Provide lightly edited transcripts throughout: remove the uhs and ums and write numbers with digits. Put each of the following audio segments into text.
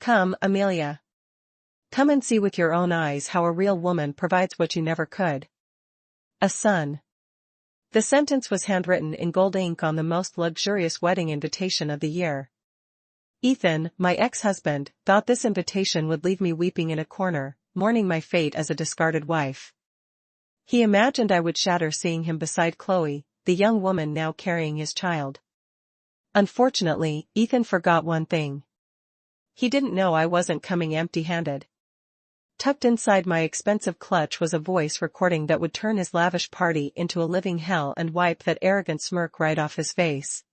Come, Amelia. Come and see with your own eyes how a real woman provides what you never could. A son. The sentence was handwritten in gold ink on the most luxurious wedding invitation of the year. Ethan, my ex-husband, thought this invitation would leave me weeping in a corner, mourning my fate as a discarded wife. He imagined I would shatter seeing him beside Chloe, the young woman now carrying his child. Unfortunately, Ethan forgot one thing. He didn't know I wasn't coming empty-handed. Tucked inside my expensive clutch was a voice recording that would turn his lavish party into a living hell and wipe that arrogant smirk right off his face.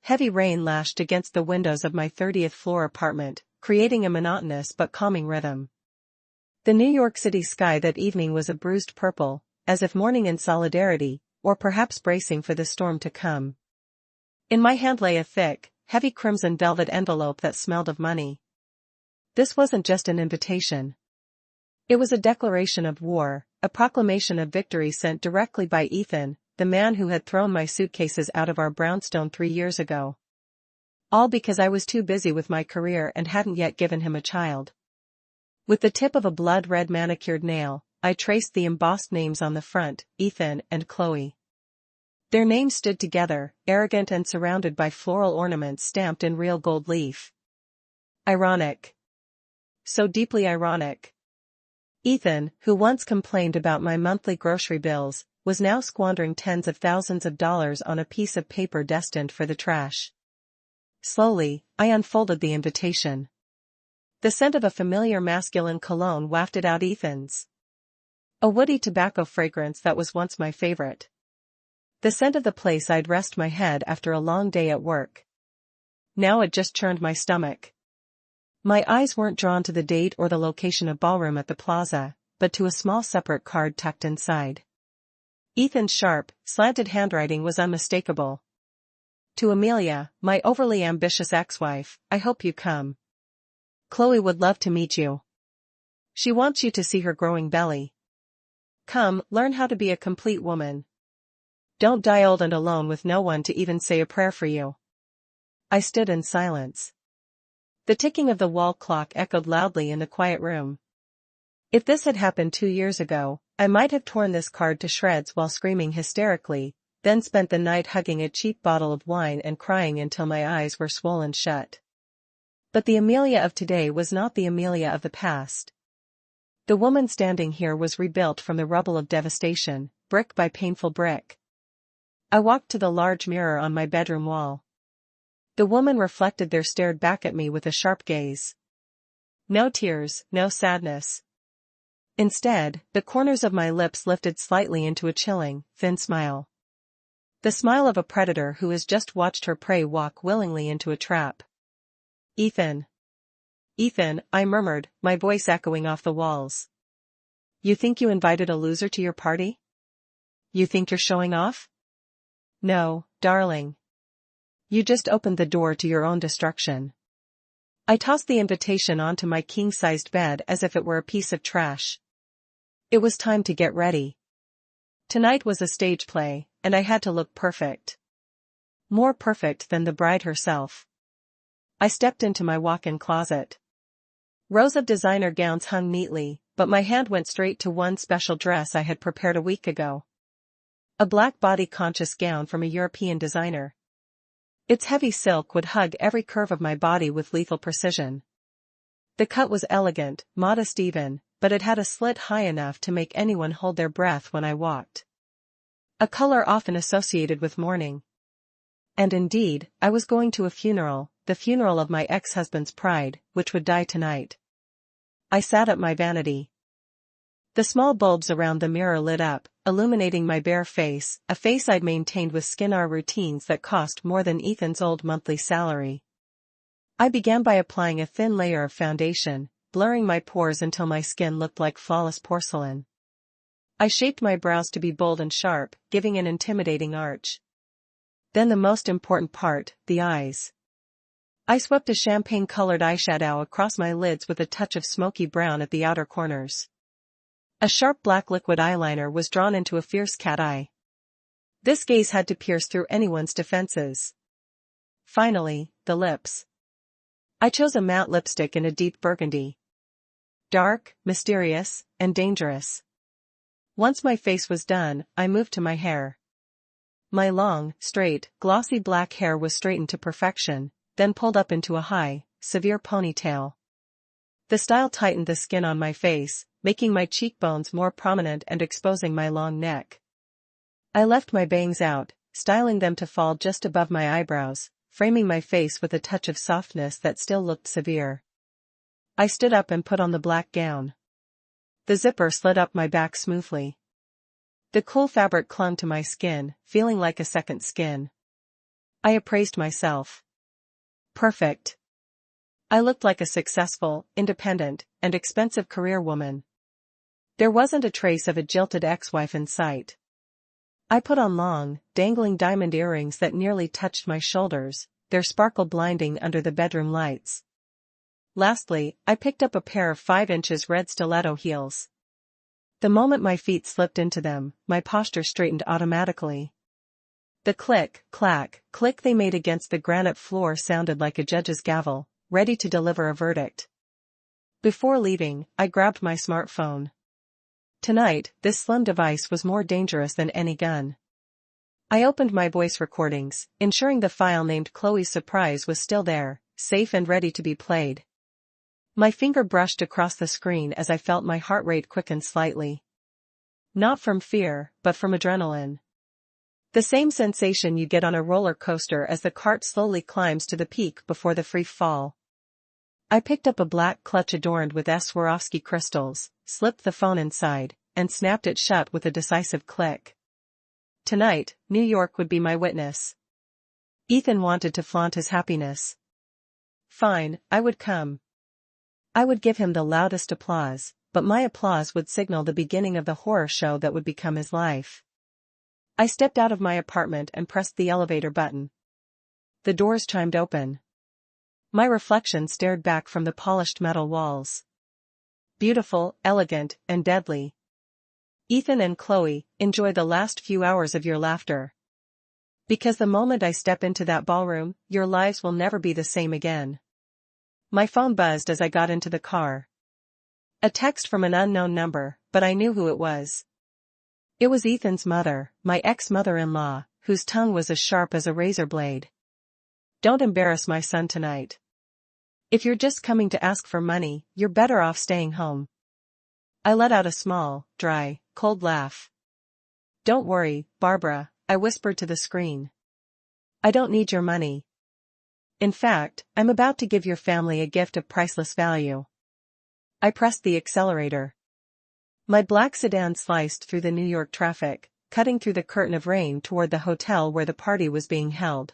Heavy rain lashed against the windows of my 30th floor apartment, creating a monotonous but calming rhythm. The New York City sky that evening was a bruised purple, as if mourning in solidarity, or perhaps bracing for the storm to come. In my hand lay a thick, heavy crimson velvet envelope that smelled of money. This wasn't just an invitation. It was a declaration of war, a proclamation of victory sent directly by Ethan, the man who had thrown my suitcases out of our brownstone 3 years ago. All because I was too busy with my career and hadn't yet given him a child. With the tip of a blood-red manicured nail, I traced the embossed names on the front, Ethan and Chloe. Their names stood together, arrogant and surrounded by floral ornaments stamped in real gold leaf. Ironic. So deeply ironic. Ethan, who once complained about my monthly grocery bills, was now squandering tens of thousands of dollars on a piece of paper destined for the trash. Slowly, I unfolded the invitation. The scent of a familiar masculine cologne wafted out Ethan's. A woody tobacco fragrance that was once my favorite. The scent of the place I'd rest my head after a long day at work. Now it just churned my stomach. My eyes weren't drawn to the date or the location of ballroom at the plaza, but to a small separate card tucked inside. Ethan's sharp, slanted handwriting was unmistakable. To Amelia, my overly ambitious ex-wife, I hope you come. Chloe would love to meet you. She wants you to see her growing belly. Come, learn how to be a complete woman. Don't die old and alone with no one to even say a prayer for you. I stood in silence. The ticking of the wall clock echoed loudly in the quiet room. If this had happened 2 years ago, I might have torn this card to shreds while screaming hysterically, then spent the night hugging a cheap bottle of wine and crying until my eyes were swollen shut. But the Amelia of today was not the Amelia of the past. The woman standing here was rebuilt from the rubble of devastation, brick by painful brick. I walked to the large mirror on my bedroom wall. The woman reflected there stared back at me with a sharp gaze. No tears, no sadness. Instead, the corners of my lips lifted slightly into a chilling, thin smile. The smile of a predator who has just watched her prey walk willingly into a trap. Ethan. Ethan, I murmured, my voice echoing off the walls. You think you invited a loser to your party? You think you're showing off? No, darling. You just opened the door to your own destruction. I tossed the invitation onto my king-sized bed as if it were a piece of trash. It was time to get ready. Tonight was a stage play, and I had to look perfect. More perfect than the bride herself. I stepped into my walk-in closet. Rows of designer gowns hung neatly, but my hand went straight to one special dress I had prepared a week ago. A black body-conscious gown from a European designer. Its heavy silk would hug every curve of my body with lethal precision. The cut was elegant, modest even, but it had a slit high enough to make anyone hold their breath when I walked. A color often associated with mourning. And indeed, I was going to a funeral, the funeral of my ex-husband's pride, which would die tonight. I sat up my vanity. The small bulbs around the mirror lit up, illuminating my bare face, a face I'd maintained with skin-our routines that cost more than Ethan's old monthly salary. I began by applying a thin layer of foundation, blurring my pores until my skin looked like flawless porcelain. I shaped my brows to be bold and sharp, giving an intimidating arch. Then the most important part, the eyes. I swept a champagne-colored eyeshadow across my lids with a touch of smoky brown at the outer corners. A sharp black liquid eyeliner was drawn into a fierce cat eye. This gaze had to pierce through anyone's defenses. Finally, the lips. I chose a matte lipstick in a deep burgundy. Dark, mysterious, and dangerous. Once my face was done, I moved to my hair. My long, straight, glossy black hair was straightened to perfection, then pulled up into a high, severe ponytail. The style tightened the skin on my face, making my cheekbones more prominent and exposing my long neck. I left my bangs out, styling them to fall just above my eyebrows, framing my face with a touch of softness that still looked severe. I stood up and put on the black gown. The zipper slid up my back smoothly. The cool fabric clung to my skin, feeling like a second skin. I appraised myself. Perfect. I looked like a successful, independent, and expensive career woman. There wasn't a trace of a jilted ex-wife in sight. I put on long, dangling diamond earrings that nearly touched my shoulders, their sparkle blinding under the bedroom lights. Lastly, I picked up a pair of 5-inch red stiletto heels. The moment my feet slipped into them, my posture straightened automatically. The click, clack, click they made against the granite floor sounded like a judge's gavel, ready to deliver a verdict. Before leaving, I grabbed my smartphone. Tonight, this slim device was more dangerous than any gun. I opened my voice recordings, ensuring the file named Chloe's Surprise was still there, safe and ready to be played. My finger brushed across the screen as I felt my heart rate quicken slightly. Not from fear, but from adrenaline. The same sensation you get on a roller coaster as the cart slowly climbs to the peak before the free fall. I picked up a black clutch adorned with Swarovski crystals, slipped the phone inside, and snapped it shut with a decisive click. Tonight, New York would be my witness. Ethan wanted to flaunt his happiness. Fine, I would come. I would give him the loudest applause, but my applause would signal the beginning of the horror show that would become his life. I stepped out of my apartment and pressed the elevator button. The doors chimed open. My reflection stared back from the polished metal walls. Beautiful, elegant, and deadly. Ethan and Chloe, enjoy the last few hours of your laughter. Because the moment I step into that ballroom, your lives will never be the same again. My phone buzzed as I got into the car. A text from an unknown number, but I knew who it was. It was Ethan's mother, my ex-mother-in-law, whose tongue was as sharp as a razor blade. Don't embarrass my son tonight. If you're just coming to ask for money, you're better off staying home. I let out a small, dry, cold laugh. Don't worry, Barbara, I whispered to the screen. I don't need your money. In fact, I'm about to give your family a gift of priceless value. I pressed the accelerator. My black sedan sliced through the New York traffic, cutting through the curtain of rain toward the hotel where the party was being held.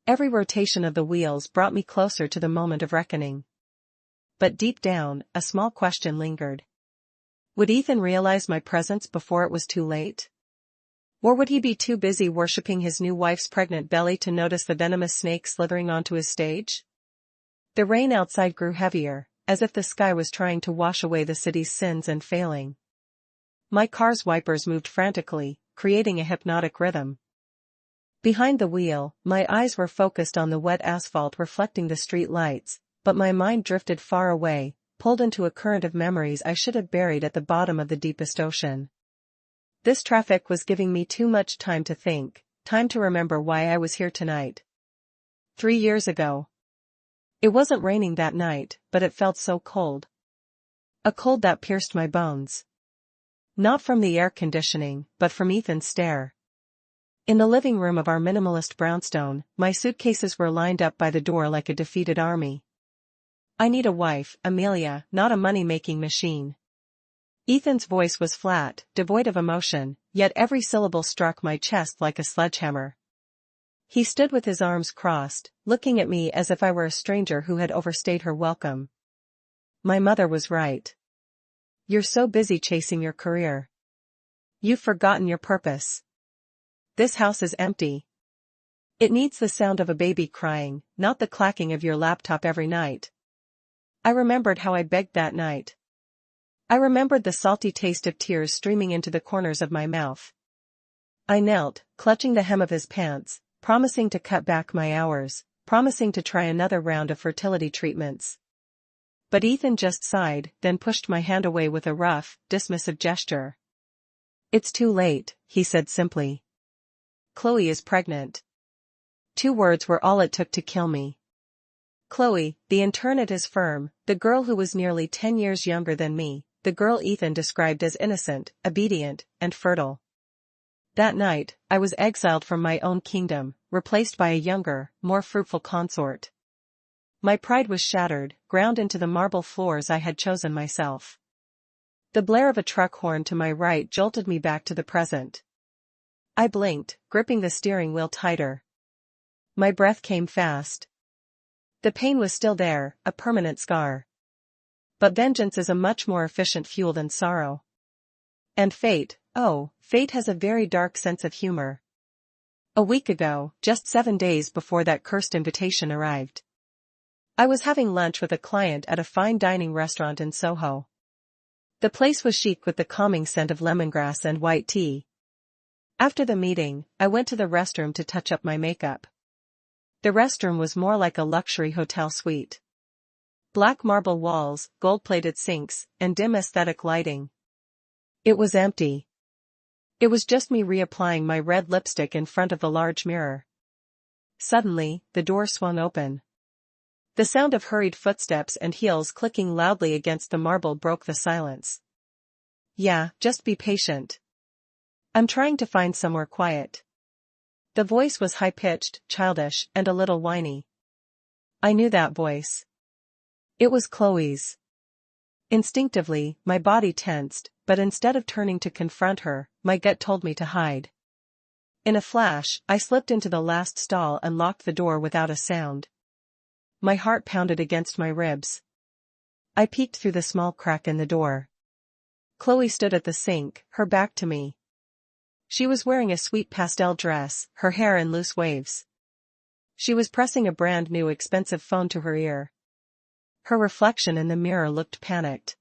Every rotation of the wheels brought me closer to the moment of reckoning. But deep down, a small question lingered. Would Ethan realize my presence before it was too late? Or would he be too busy worshipping his new wife's pregnant belly to notice the venomous snake slithering onto his stage? The rain outside grew heavier, as if the sky was trying to wash away the city's sins and failing. My car's wipers moved frantically, creating a hypnotic rhythm. Behind the wheel, my eyes were focused on the wet asphalt reflecting the street lights, but my mind drifted far away, pulled into a current of memories I should have buried at the bottom of the deepest ocean. This traffic was giving me too much time to think, time to remember why I was here tonight. 3 years ago. It wasn't raining that night, but it felt so cold. A cold that pierced my bones. Not from the air conditioning, but from Ethan's stare. In the living room of our minimalist brownstone, my suitcases were lined up by the door like a defeated army. I need a wife, Amelia, not a money-making machine. Ethan's voice was flat, devoid of emotion, yet every syllable struck my chest like a sledgehammer. He stood with his arms crossed, looking at me as if I were a stranger who had overstayed her welcome. My mother was right. You're so busy chasing your career. You've forgotten your purpose. This house is empty. It needs the sound of a baby crying, not the clacking of your laptop every night. I remembered how I begged that night. I remembered the salty taste of tears streaming into the corners of my mouth. I knelt, clutching the hem of his pants, promising to cut back my hours, promising to try another round of fertility treatments. But Ethan just sighed, then pushed my hand away with a rough, dismissive gesture. "It's too late," he said simply. "Chloe is pregnant." 2 words were all it took to kill me. Chloe, the intern at his firm, the girl who was nearly 10 years younger than me, the girl Ethan described as innocent, obedient, and fertile. That night, I was exiled from my own kingdom, replaced by a younger, more fruitful consort. My pride was shattered, ground into the marble floors I had chosen myself. The blare of a truck horn to my right jolted me back to the present. I blinked, gripping the steering wheel tighter. My breath came fast. The pain was still there, a permanent scar. But vengeance is a much more efficient fuel than sorrow. And fate, oh, fate has a very dark sense of humor. A week ago, just 7 days before that cursed invitation arrived, I was having lunch with a client at a fine dining restaurant in Soho. The place was chic with the calming scent of lemongrass and white tea. After the meeting, I went to the restroom to touch up my makeup. The restroom was more like a luxury hotel suite. Black marble walls, gold-plated sinks, and dim aesthetic lighting. It was empty. It was just me reapplying my red lipstick in front of the large mirror. Suddenly, the door swung open. The sound of hurried footsteps and heels clicking loudly against the marble broke the silence. "Yeah, just be patient. I'm trying to find somewhere quiet." The voice was high-pitched, childish, and a little whiny. I knew that voice. It was Chloe's. Instinctively, my body tensed, but instead of turning to confront her, my gut told me to hide. In a flash, I slipped into the last stall and locked the door without a sound. My heart pounded against my ribs. I peeked through the small crack in the door. Chloe stood at the sink, her back to me. She was wearing a sweet pastel dress, her hair in loose waves. She was pressing a brand new expensive phone to her ear. Her reflection in the mirror looked panicked.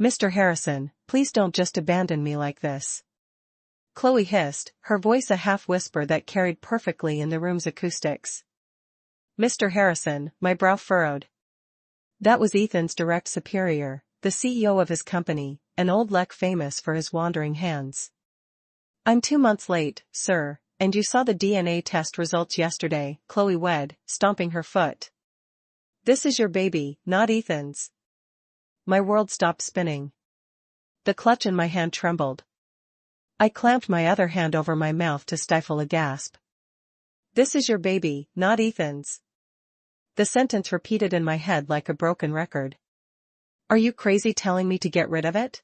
"Mr. Harrison, please don't just abandon me like this," Chloe hissed, her voice a half-whisper that carried perfectly in the room's acoustics. "Mr. Harrison," my brow furrowed. That was Ethan's direct superior, the CEO of his company, an old lek famous for his wandering hands. "I'm 2 months late, sir, and you saw the DNA test results yesterday," Chloe wailed, stomping her foot. "This is your baby, not Ethan's." My world stopped spinning. The clutch in my hand trembled. I clamped my other hand over my mouth to stifle a gasp. "This is your baby, not Ethan's." The sentence repeated in my head like a broken record. "Are you crazy telling me to get rid of it?"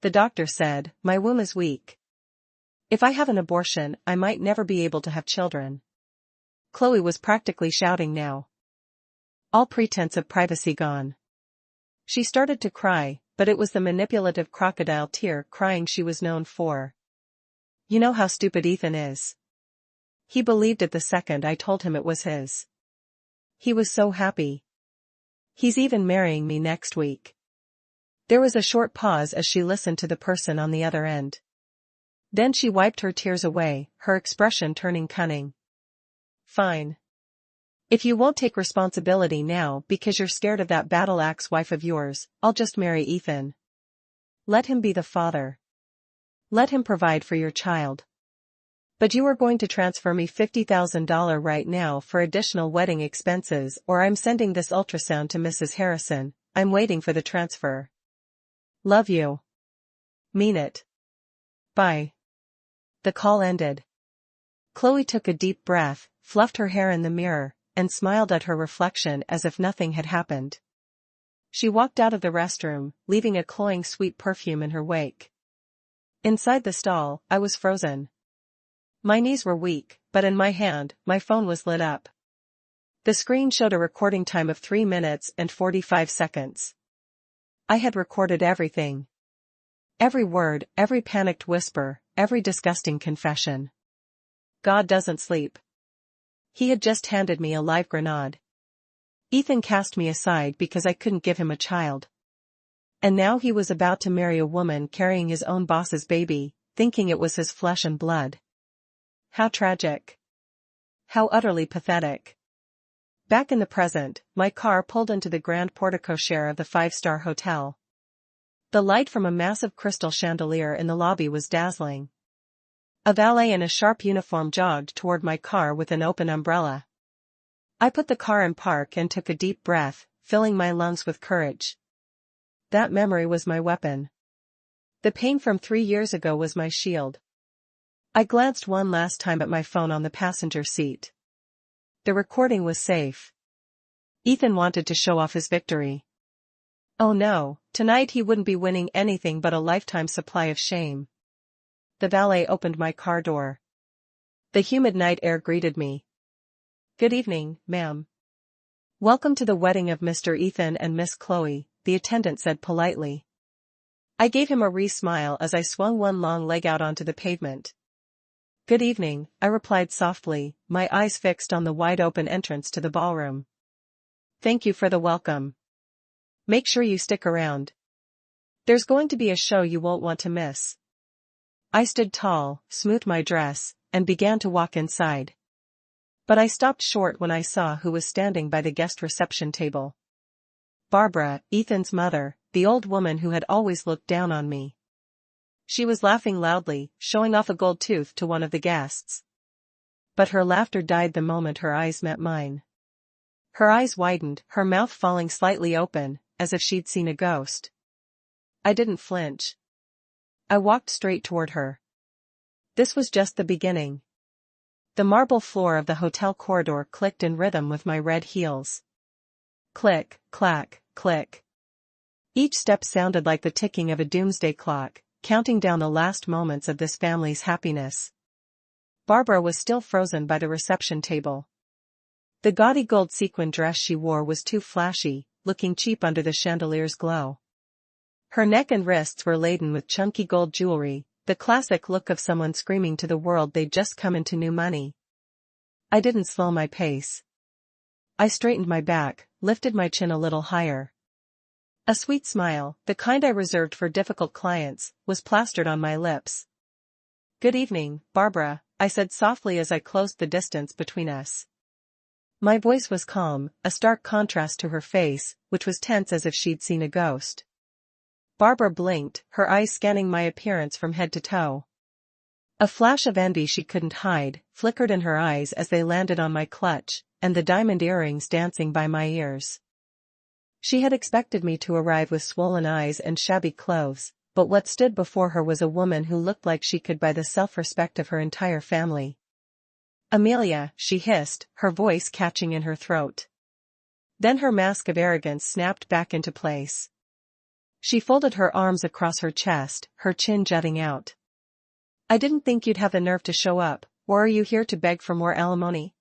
The doctor said, "My womb is weak. If I have an abortion, I might never be able to have children." Chloe was practically shouting now. All pretense of privacy gone. She started to cry, but it was the manipulative crocodile tear crying she was known for. "You know how stupid Ethan is. He believed it the second I told him it was his. He was so happy. He's even marrying me next week." There was a short pause as she listened to the person on the other end. Then she wiped her tears away, her expression turning cunning. "Fine. If you won't take responsibility now because you're scared of that battle-axe wife of yours, I'll just marry Ethan. Let him be the father. Let him provide for your child. But you are going to transfer me $50,000 right now for additional wedding expenses, or I'm sending this ultrasound to Mrs. Harrison. I'm waiting for the transfer. Love you. Mean it. Bye." The call ended. Chloe took a deep breath, fluffed her hair in the mirror, and smiled at her reflection as if nothing had happened. She walked out of the restroom, leaving a cloying sweet perfume in her wake. Inside the stall, I was frozen. My knees were weak, but in my hand, my phone was lit up. The screen showed a recording time of 3 minutes and 45 seconds. I had recorded everything. Every word, every panicked whisper, every disgusting confession. God doesn't sleep. He had just handed me a live grenade. Ethan cast me aside because I couldn't give him a child. And now he was about to marry a woman carrying his own boss's baby, thinking it was his flesh and blood. How tragic. How utterly pathetic. Back in the present, my car pulled into the grand portico share of the five-star hotel. The light from a massive crystal chandelier in the lobby was dazzling. A valet in a sharp uniform jogged toward my car with an open umbrella. I put the car in park and took a deep breath, filling my lungs with courage. That memory was my weapon. The pain from 3 years ago was my shield. I glanced one last time at my phone on the passenger seat. The recording was safe. Ethan wanted to show off his victory. Oh no, tonight he wouldn't be winning anything but a lifetime supply of shame. The valet opened my car door. The humid night air greeted me. Good evening, ma'am. Welcome to the wedding of Mr. Ethan and Miss Chloe, the attendant said politely. I gave him a wry smile as I swung one long leg out onto the pavement. Good evening, I replied softly, my eyes fixed on the wide-open entrance to the ballroom. Thank you for the welcome. Make sure you stick around. There's going to be a show you won't want to miss. I stood tall, smoothed my dress, and began to walk inside. But I stopped short when I saw who was standing by the guest reception table. Barbara, Ethan's mother, the old woman who had always looked down on me. She was laughing loudly, showing off a gold tooth to one of the guests. But her laughter died the moment her eyes met mine. Her eyes widened, her mouth falling slightly open, as if she'd seen a ghost. I didn't flinch. I walked straight toward her. This was just the beginning. The marble floor of the hotel corridor clicked in rhythm with my red heels. Click, clack, click. Each step sounded like the ticking of a doomsday clock, counting down the last moments of this family's happiness. Barbara was still frozen by the reception table. The gaudy gold sequin dress she wore was too flashy, looking cheap under the chandelier's glow. Her neck and wrists were laden with chunky gold jewelry, the classic look of someone screaming to the world they'd just come into new money. I didn't slow my pace. I straightened my back, lifted my chin a little higher. A sweet smile, the kind I reserved for difficult clients, was plastered on my lips. Good evening, Barbara, I said softly as I closed the distance between us. My voice was calm, a stark contrast to her face, which was tense as if she'd seen a ghost. Barbara blinked, her eyes scanning my appearance from head to toe. A flash of envy she couldn't hide flickered in her eyes as they landed on my clutch, and the diamond earrings dancing by my ears. She had expected me to arrive with swollen eyes and shabby clothes, but what stood before her was a woman who looked like she could buy the self-respect of her entire family. Amelia, she hissed, her voice catching in her throat. Then her mask of arrogance snapped back into place. She folded her arms across her chest, her chin jutting out. I didn't think you'd have the nerve to show up, or are you here to beg for more alimony?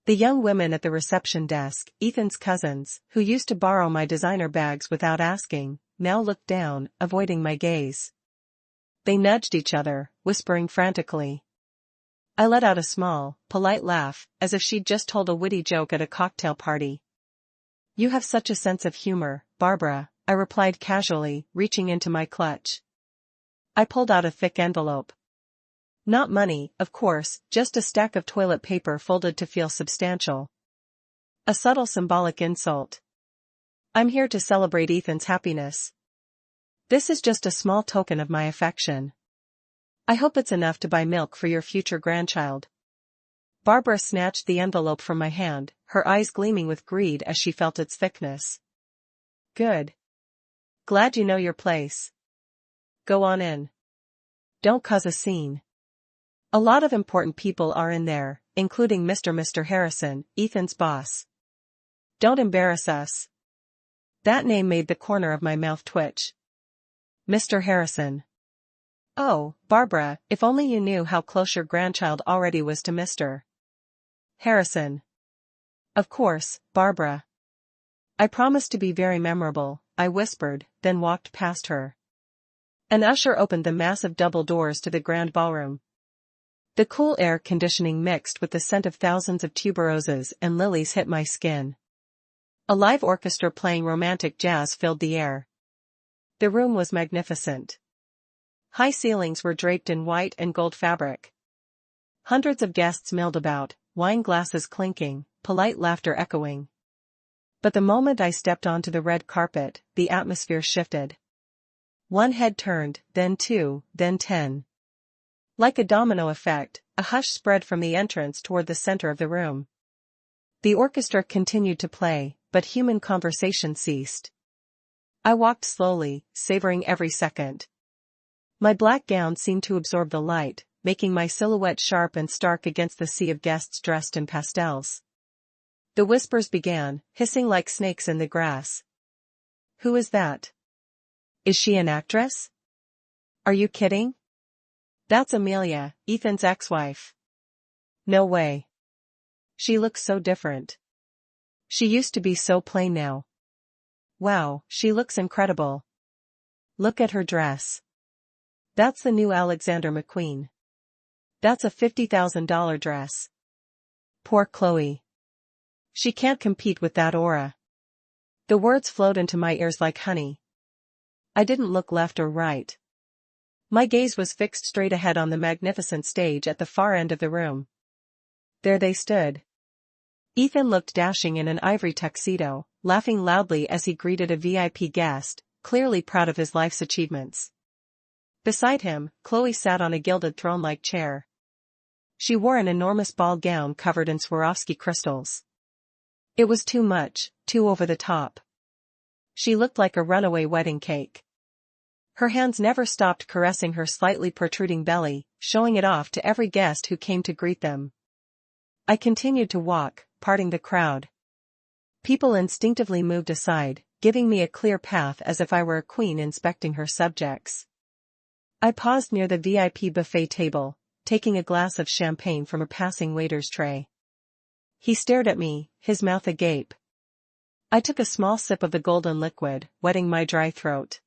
The young women at the reception desk, Ethan's cousins, who used to borrow my designer bags without asking, now looked down, avoiding my gaze. They nudged each other, whispering frantically. I let out a small, polite laugh, as if she'd just told a witty joke at a cocktail party. You have such a sense of humor, Barbara, I replied casually, reaching into my clutch. I pulled out a thick envelope. Not money, of course, just a stack of toilet paper folded to feel substantial. A subtle symbolic insult. I'm here to celebrate Ethan's happiness. This is just a small token of my affection. I hope it's enough to buy milk for your future grandchild. Barbara snatched the envelope from my hand, her eyes gleaming with greed as she felt its thickness. Good. Glad you know your place. Go on in. Don't cause a scene. A lot of important people are in there, including Mr. Harrison, Ethan's boss. Don't embarrass us. That name made the corner of my mouth twitch. Mr. Harrison. Oh, Barbara, if only you knew how close your grandchild already was to Mr. Harrison. Of course, Barbara. I promised to be very memorable, I whispered, then walked past her. An usher opened the massive double doors to the grand ballroom. The cool air conditioning mixed with the scent of thousands of tuberoses and lilies hit my skin. A live orchestra playing romantic jazz filled the air. The room was magnificent. High ceilings were draped in white and gold fabric. Hundreds of guests milled about, wine glasses clinking, polite laughter echoing. But the moment I stepped onto the red carpet, the atmosphere shifted. One head turned, then two, then 10. Like a domino effect, a hush spread from the entrance toward the center of the room. The orchestra continued to play, but human conversation ceased. I walked slowly, savoring every second. My black gown seemed to absorb the light, making my silhouette sharp and stark against the sea of guests dressed in pastels. The whispers began, hissing like snakes in the grass. Who is that? Is she an actress? Are you kidding? That's Amelia, Ethan's ex-wife. No way. She looks so different. She used to be so plain now. Wow, she looks incredible. Look at her dress. That's the new Alexander McQueen. That's a $50,000 dress. Poor Chloe. She can't compete with that aura. The words flowed into my ears like honey. I didn't look left or right. My gaze was fixed straight ahead on the magnificent stage at the far end of the room. There they stood. Ethan looked dashing in an ivory tuxedo, laughing loudly as he greeted a VIP guest, clearly proud of his life's achievements. Beside him, Chloe sat on a gilded throne-like chair. She wore an enormous ball gown covered in Swarovski crystals. It was too much, too over the top. She looked like a runaway wedding cake. Her hands never stopped caressing her slightly protruding belly, showing it off to every guest who came to greet them. I continued to walk, parting the crowd. People instinctively moved aside, giving me a clear path as if I were a queen inspecting her subjects. I paused near the VIP buffet table, taking a glass of champagne from a passing waiter's tray. He stared at me, his mouth agape. I took a small sip of the golden liquid, wetting my dry throat.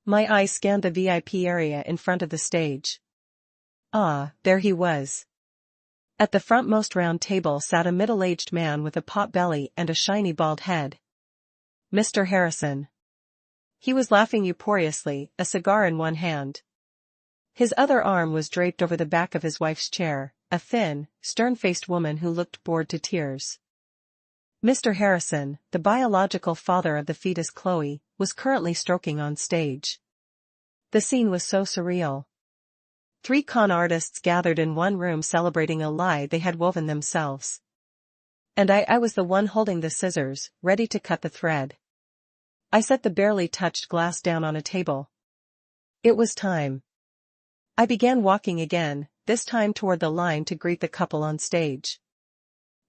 My eyes scanned the VIP area in front of the stage. Ah, there he was. At the frontmost round table sat a middle-aged man with a pot belly and a shiny bald head. Mr. Harrison. He was laughing uproariously, a cigar in one hand. His other arm was draped over the back of his wife's chair, a thin, stern-faced woman who looked bored to tears. Mr. Harrison, the biological father of the fetus Chloe, was currently stroking on stage. The scene was so surreal. 3 con artists gathered in one room celebrating a lie they had woven themselves. And I was the one holding the scissors, ready to cut the thread. I set the barely touched glass down on a table. It was time. I began walking again, this time toward the line to greet the couple on stage.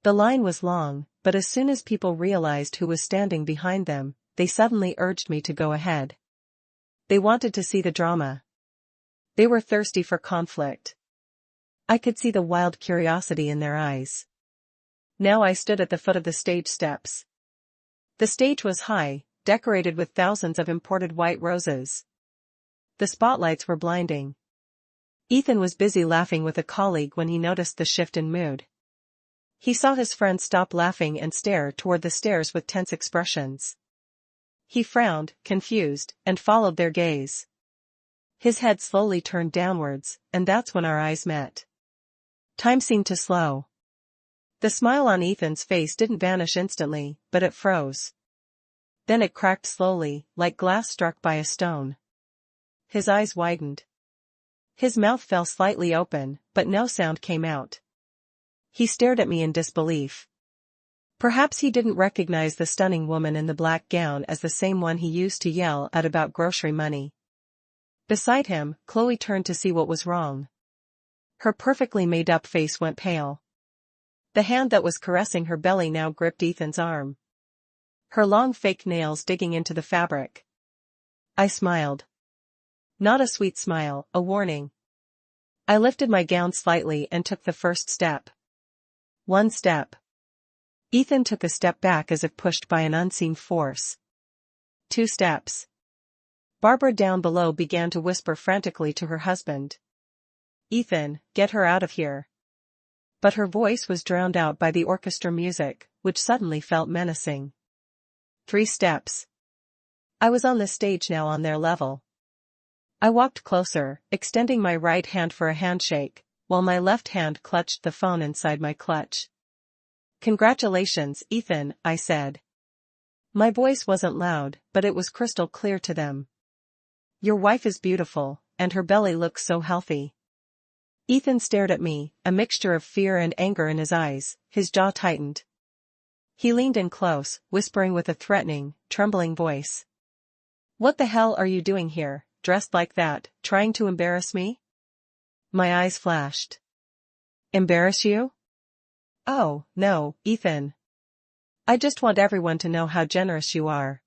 The line was long, but as soon as people realized who was standing behind them, they suddenly urged me to go ahead. They wanted to see the drama. They were thirsty for conflict. I could see the wild curiosity in their eyes. Now I stood at the foot of the stage steps. The stage was high, decorated with thousands of imported white roses. The spotlights were blinding. Ethan was busy laughing with a colleague when he noticed the shift in mood. He saw his friend stop laughing and stare toward the stairs with tense expressions. He frowned, confused, and followed their gaze. His head slowly turned downwards, and that's when our eyes met. Time seemed to slow. The smile on Ethan's face didn't vanish instantly, but it froze. Then it cracked slowly, like glass struck by a stone. His eyes widened. His mouth fell slightly open, but no sound came out. He stared at me in disbelief. Perhaps he didn't recognize the stunning woman in the black gown as the same one he used to yell at about grocery money. Beside him, Chloe turned to see what was wrong. Her perfectly made-up face went pale. The hand that was caressing her belly now gripped Ethan's arm. Her long fake nails digging into the fabric. I smiled. Not a sweet smile, a warning. I lifted my gown slightly and took the first step. 1 step. Ethan took a step back as if pushed by an unseen force. 2 steps. Barbara down below began to whisper frantically to her husband. Ethan, get her out of here. But her voice was drowned out by the orchestra music, which suddenly felt menacing. 3 steps. I was on the stage now on their level. I walked closer, extending my right hand for a handshake, while my left hand clutched the phone inside my clutch. Congratulations, Ethan, I said. My voice wasn't loud, but it was crystal clear to them. Your wife is beautiful, and her belly looks so healthy. Ethan stared at me, a mixture of fear and anger in his eyes, his jaw tightened. He leaned in close, whispering with a threatening, trembling voice. What the hell are you doing here, dressed like that, trying to embarrass me? My eyes flashed. Embarrass you? Oh, no, Ethan. I just want everyone to know how generous you are.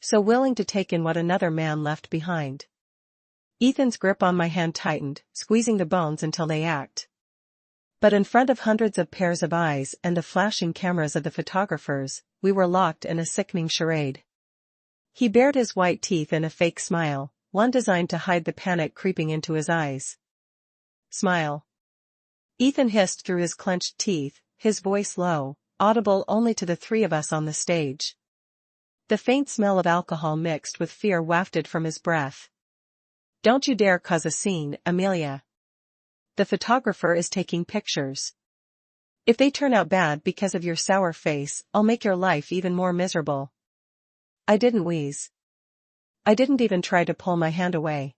So willing to take in what another man left behind. Ethan's grip on my hand tightened, squeezing the bones until they ached. But in front of hundreds of pairs of eyes and the flashing cameras of the photographers, we were locked in a sickening charade. He bared his white teeth in a fake smile, one designed to hide the panic creeping into his eyes. Smile. Ethan hissed through his clenched teeth, his voice low, audible only to the three of us on the stage. The faint smell of alcohol mixed with fear wafted from his breath. Don't you dare cause a scene, Amelia. The photographer is taking pictures. If they turn out bad because of your sour face, I'll make your life even more miserable. I didn't wheeze. I didn't even try to pull my hand away.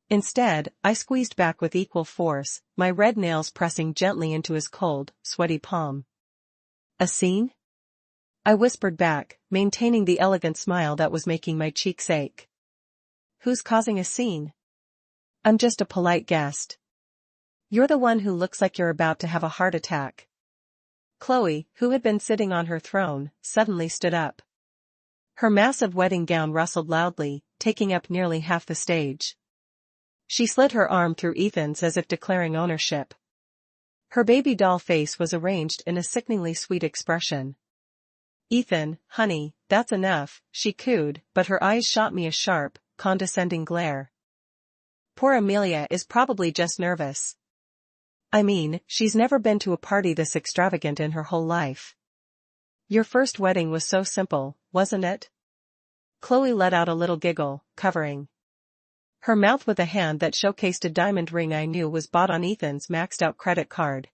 Instead, I squeezed back with equal force, my red nails pressing gently into his cold, sweaty palm. A scene? I whispered back, maintaining the elegant smile that was making my cheeks ache. Who's causing a scene? I'm just a polite guest. You're the one who looks like you're about to have a heart attack. Chloe, who had been sitting on her throne, suddenly stood up. Her massive wedding gown rustled loudly, taking up nearly half the stage. She slid her arm through Ethan's as if declaring ownership. Her baby doll face was arranged in a sickeningly sweet expression. Ethan, honey, that's enough, she cooed, but her eyes shot me a sharp, condescending glare. Poor Amelia is probably just nervous. I mean, she's never been to a party this extravagant in her whole life. Your first wedding was so simple, wasn't it? Chloe let out a little giggle, covering her mouth with a hand that showcased a diamond ring I knew was bought on Ethan's maxed-out credit card.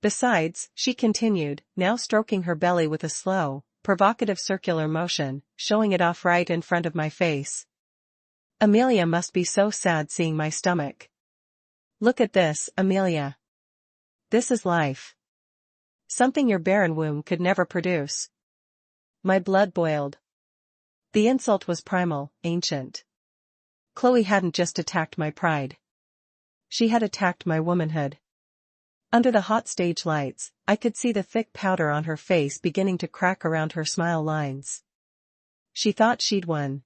Besides, she continued, now stroking her belly with a slow, provocative circular motion, showing it off right in front of my face. Amelia must be so sad seeing my stomach. Look at this, Amelia. This is life. Something your barren womb could never produce. My blood boiled. The insult was primal, ancient. Chloe hadn't just attacked my pride. She had attacked my womanhood. Under the hot stage lights, I could see the thick powder on her face beginning to crack around her smile lines. She thought she'd won.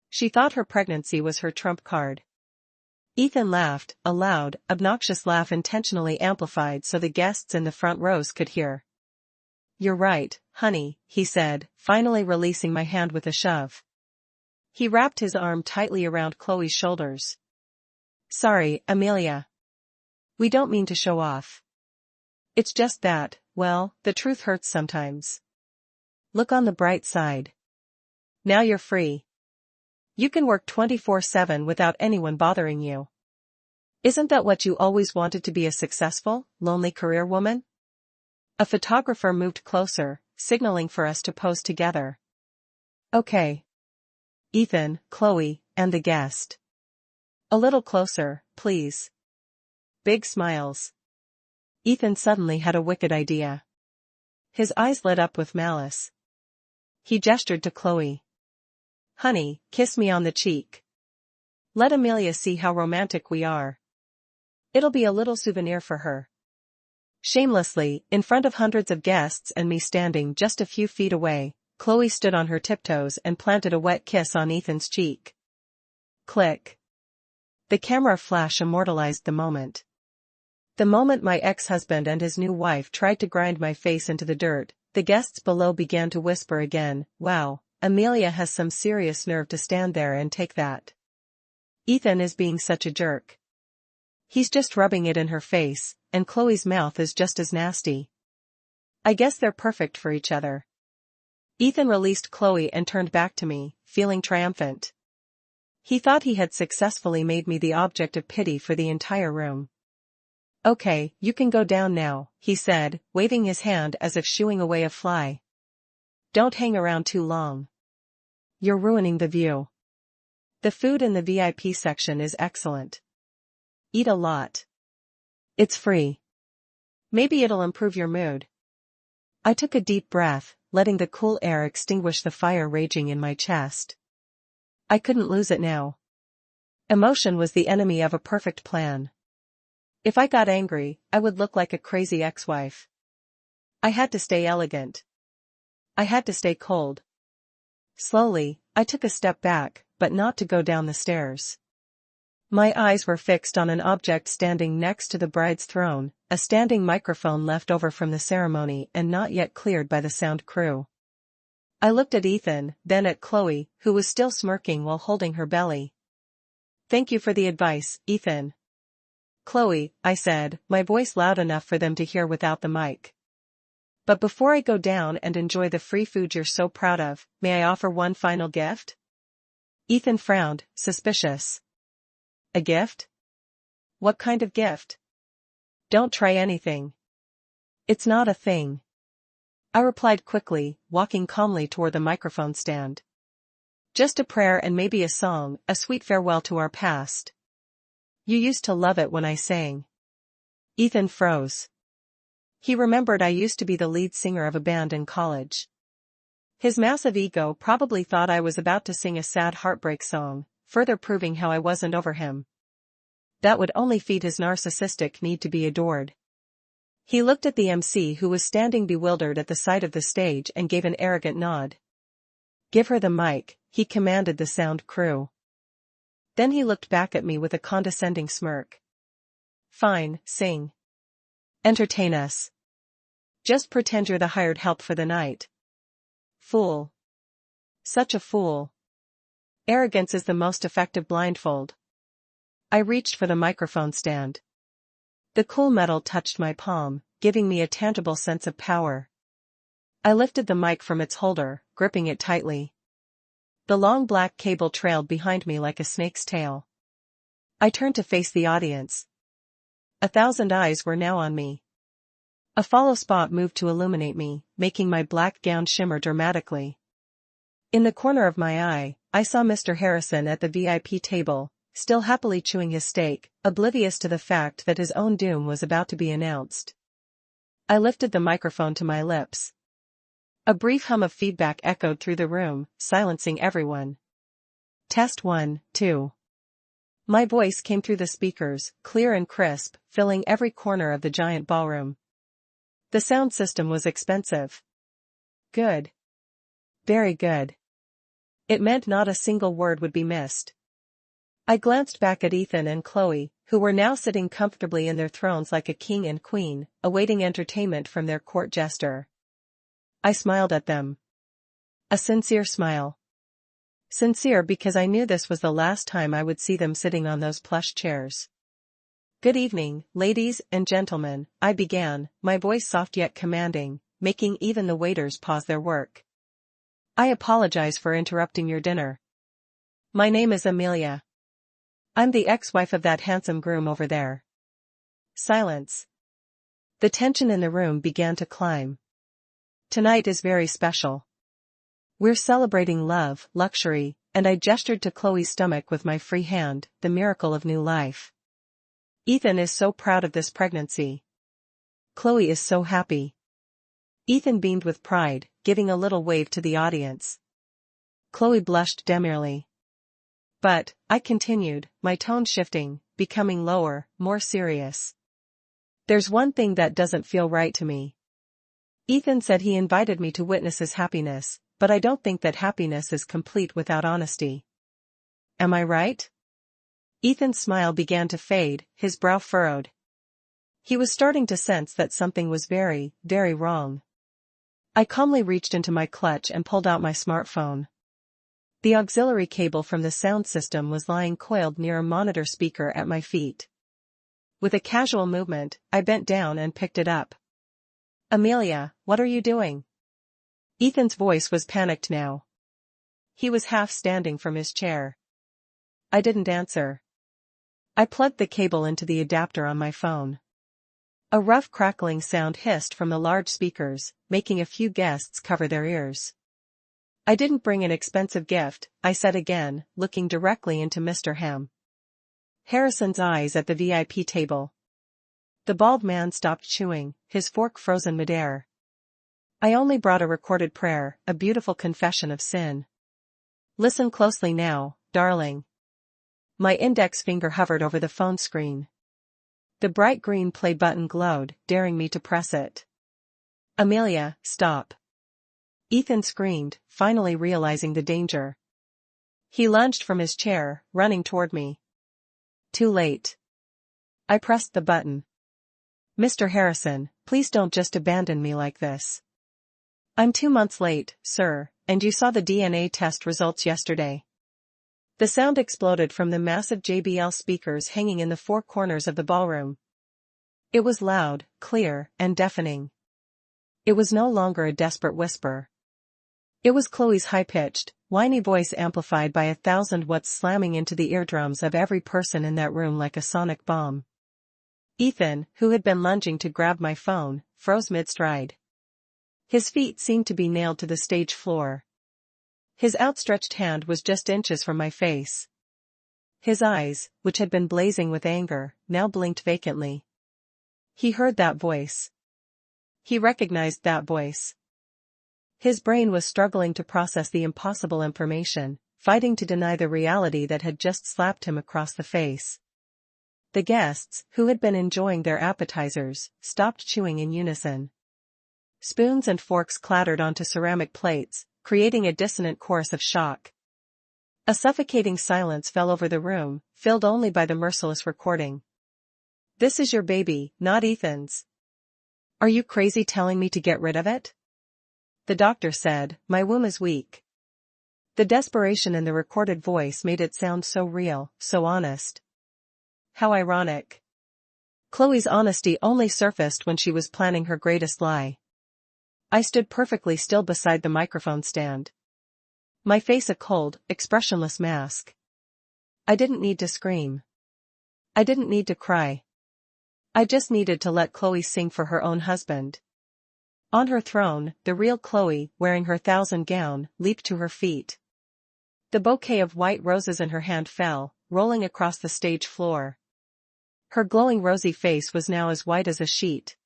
She thought her pregnancy was her trump card. Ethan laughed, a loud, obnoxious laugh intentionally amplified so the guests in the front rows could hear. You're right, honey, he said, finally releasing my hand with a shove. He wrapped his arm tightly around Chloe's shoulders. Sorry, Amelia. We don't mean to show off. It's just that, well, the truth hurts sometimes. Look on the bright side. Now you're free. You can work 24/7 without anyone bothering you. Isn't that what you always wanted to be, a successful, lonely career woman? A photographer moved closer, signaling for us to pose together. Okay. Ethan, Chloe, and the guest. A little closer, please. Big smiles. Ethan suddenly had a wicked idea. His eyes lit up with malice. He gestured to Chloe. Honey, kiss me on the cheek. Let Amelia see how romantic we are. It'll be a little souvenir for her. Shamelessly, in front of hundreds of guests and me standing just a few feet away, Chloe stood on her tiptoes and planted a wet kiss on Ethan's cheek. Click. The camera flash immortalized the moment. The moment my ex-husband and his new wife tried to grind my face into the dirt, the guests below began to whisper again, wow, Amelia has some serious nerve to stand there and take that. Ethan is being such a jerk. He's just rubbing it in her face, and Chloe's mouth is just as nasty. I guess they're perfect for each other. Ethan released Chloe and turned back to me, feeling triumphant. He thought he had successfully made me the object of pity for the entire room. Okay, you can go down now, he said, waving his hand as if shooing away a fly. Don't hang around too long. You're ruining the view. The food in the VIP section is excellent. Eat a lot. It's free. Maybe it'll improve your mood. I took a deep breath, letting the cool air extinguish the fire raging in my chest. I couldn't lose it now. Emotion was the enemy of a perfect plan. If I got angry, I would look like a crazy ex-wife. I had to stay elegant. I had to stay cold. Slowly, I took a step back, but not to go down the stairs. My eyes were fixed on an object standing next to the bride's throne, a standing microphone left over from the ceremony and not yet cleared by the sound crew. I looked at Ethan, then at Chloe, who was still smirking while holding her belly. Thank you for the advice, Ethan. Chloe, I said, my voice loud enough for them to hear without the mic. But before I go down and enjoy the free food you're so proud of, may I offer one final gift? Ethan frowned, suspicious. A gift? What kind of gift? Don't try anything. It's not a thing. I replied quickly, walking calmly toward the microphone stand. Just a prayer and maybe a song, a sweet farewell to our past. You used to love it when I sang. Ethan froze. He remembered I used to be the lead singer of a band in college. His massive ego probably thought I was about to sing a sad heartbreak song, further proving how I wasn't over him. That would only feed his narcissistic need to be adored. He looked at the MC who was standing bewildered at the side of the stage and gave an arrogant nod. Give her the mic, he commanded the sound crew. Then he looked back at me with a condescending smirk. Fine, sing. Entertain us. Just pretend you're the hired help for the night. Fool. Such a fool. Arrogance is the most effective blindfold. I reached for the microphone stand. The cool metal touched my palm, giving me a tangible sense of power. I lifted the mic from its holder, gripping it tightly. The long black cable trailed behind me like a snake's tail. I turned to face the audience. 1,000 eyes were now on me. A follow spot moved to illuminate me, making my black gown shimmer dramatically. In the corner of my eye, I saw Mr. Harrison at the VIP table, still happily chewing his steak, oblivious to the fact that his own doom was about to be announced. I lifted the microphone to my lips. A brief hum of feedback echoed through the room, silencing everyone. Test 1, 2. My voice came through the speakers, clear and crisp, filling every corner of the giant ballroom. The sound system was expensive. Good. Very good. It meant not a single word would be missed. I glanced back at Ethan and Chloe, who were now sitting comfortably in their thrones like a king and queen, awaiting entertainment from their court jester. I smiled at them. A sincere smile. Sincere because I knew this was the last time I would see them sitting on those plush chairs. Good evening, ladies and gentlemen, I began, my voice soft yet commanding, making even the waiters pause their work. I apologize for interrupting your dinner. My name is Amelia. I'm the ex-wife of that handsome groom over there. Silence. The tension in the room began to climb. Tonight is very special. We're celebrating love, luxury, and I gestured to Chloe's stomach with my free hand, the miracle of new life. Ethan is so proud of this pregnancy. Chloe is so happy. Ethan beamed with pride, giving a little wave to the audience. Chloe blushed demurely. But, I continued, my tone shifting, becoming lower, more serious. There's one thing that doesn't feel right to me. Ethan said he invited me to witness his happiness, but I don't think that happiness is complete without honesty. Am I right? Ethan's smile began to fade, his brow furrowed. He was starting to sense that something was very, very wrong. I calmly reached into my clutch and pulled out my smartphone. The auxiliary cable from the sound system was lying coiled near a monitor speaker at my feet. With a casual movement, I bent down and picked it up. Amelia, what are you doing? Ethan's voice was panicked now. He was half standing from his chair. I didn't answer. I plugged the cable into the adapter on my phone. A rough crackling sound hissed from the large speakers, making a few guests cover their ears. "I didn't bring an expensive gift," I said again, looking directly into Mr. Harrison's eyes at the VIP table. The bald man stopped chewing, his fork frozen midair. "I only brought a recorded prayer, a beautiful confession of sin. Listen closely now, darling." My index finger hovered over the phone screen. The bright green play button glowed, daring me to press it. "Amelia, stop!" Ethan screamed, finally realizing the danger. He lunged from his chair, running toward me. Too late. I pressed the button. "Mr. Harrison, please don't just abandon me like this. I'm 2 months late, sir, and you saw the DNA test results yesterday." The sound exploded from the massive JBL speakers hanging in the four corners of the ballroom. It was loud, clear, and deafening. It was no longer a desperate whisper. It was Chloe's high-pitched, whiny voice amplified by 1,000 watts slamming into the eardrums of every person in that room like a sonic bomb. Ethan, who had been lunging to grab my phone, froze mid-stride. His feet seemed to be nailed to the stage floor. His outstretched hand was just inches from my face. His eyes, which had been blazing with anger, now blinked vacantly. He heard that voice. He recognized that voice. His brain was struggling to process the impossible information, fighting to deny the reality that had just slapped him across the face. The guests, who had been enjoying their appetizers, stopped chewing in unison. Spoons and forks clattered onto ceramic plates, creating a dissonant chorus of shock. A suffocating silence fell over the room, filled only by the merciless recording. "This is your baby, not Ethan's. Are you crazy telling me to get rid of it?" The doctor said, "My womb is weak." The desperation in the recorded voice made it sound so real, so honest. How ironic. Chloe's honesty only surfaced when she was planning her greatest lie. I stood perfectly still beside the microphone stand. My face a cold, expressionless mask. I didn't need to scream. I didn't need to cry. I just needed to let Chloe sing for her own husband. On her throne, the real Chloe, wearing her 1,000 gown, leaped to her feet. The bouquet of white roses in her hand fell, rolling across the stage floor. Her glowing rosy face was now as white as a sheet.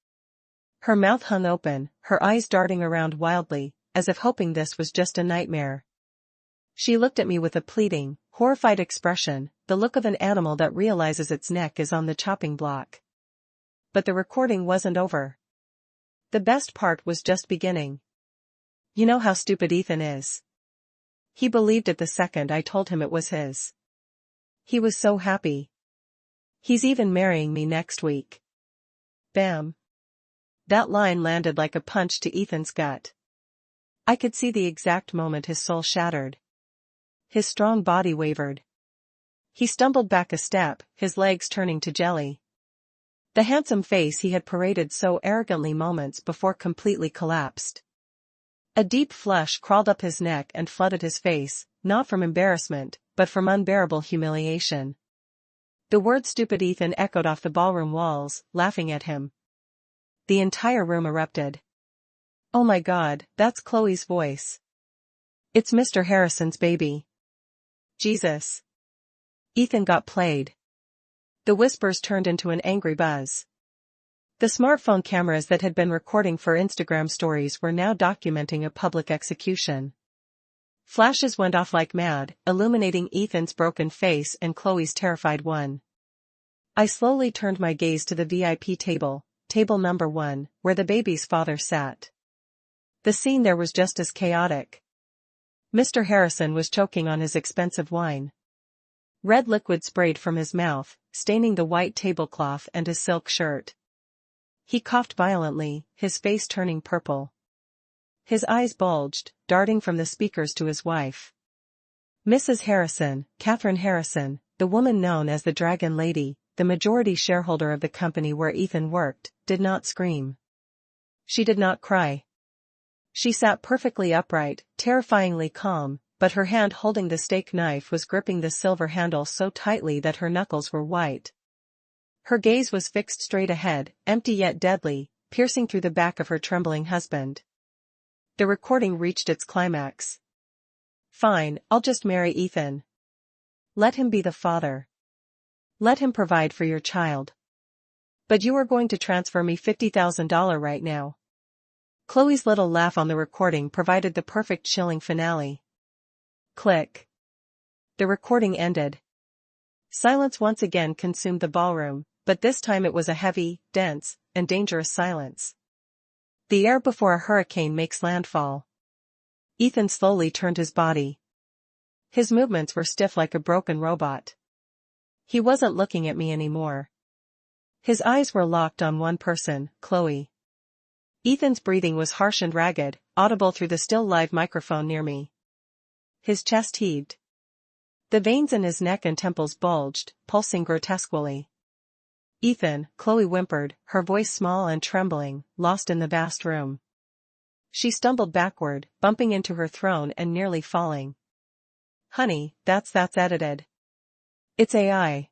Her mouth hung open, her eyes darting around wildly, as if hoping this was just a nightmare. She looked at me with a pleading, horrified expression, the look of an animal that realizes its neck is on the chopping block. But the recording wasn't over. The best part was just beginning. You know how stupid Ethan is. He believed it the second I told him it was his. He was so happy. He's even marrying me next week. Bam. That line landed like a punch to Ethan's gut. I could see the exact moment his soul shattered. His strong body wavered. He stumbled back a step, his legs turning to jelly. The handsome face he had paraded so arrogantly moments before completely collapsed. A deep flush crawled up his neck and flooded his face, not from embarrassment, but from unbearable humiliation. The word "stupid" Ethan echoed off the ballroom walls, laughing at him. The entire room erupted. "Oh my God, that's Chloe's voice. It's Mr. Harrison's baby. Jesus." Ethan got played. The whispers turned into an angry buzz. The smartphone cameras that had been recording for Instagram stories were now documenting a public execution. Flashes went off like mad, illuminating Ethan's broken face and Chloe's terrified one. I slowly turned my gaze to the VIP table, table number 1, where the baby's father sat. The scene there was just as chaotic. Mr. Harrison was choking on his expensive wine. Red liquid sprayed from his mouth, staining the white tablecloth and his silk shirt. He coughed violently, his face turning purple. His eyes bulged, darting from the speakers to his wife. Mrs. Harrison, Catherine Harrison, the woman known as the Dragon Lady, the majority shareholder of the company where Ethan worked, did not scream. She did not cry. She sat perfectly upright, terrifyingly calm, but her hand holding the steak knife was gripping the silver handle so tightly that her knuckles were white. Her gaze was fixed straight ahead, empty yet deadly, piercing through the back of her trembling husband. The recording reached its climax. Fine, I'll just marry Ethan. Let him be the father. Let him provide for your child. But you are going to transfer me $50,000 right now. Chloe's little laugh on the recording provided the perfect chilling finale. Click. The recording ended. Silence once again consumed the ballroom, but this time it was a heavy, dense, and dangerous silence. The air before a hurricane makes landfall. Ethan slowly turned his body. His movements were stiff like a broken robot. He wasn't looking at me anymore. His eyes were locked on one person, Chloe. Ethan's breathing was harsh and ragged, audible through the still live microphone near me. His chest heaved. The veins in his neck and temples bulged, pulsing grotesquely. Ethan, Chloe whimpered, her voice small and trembling, lost in the vast room. She stumbled backward, bumping into her throne and nearly falling. Honey, that's edited. It's AI.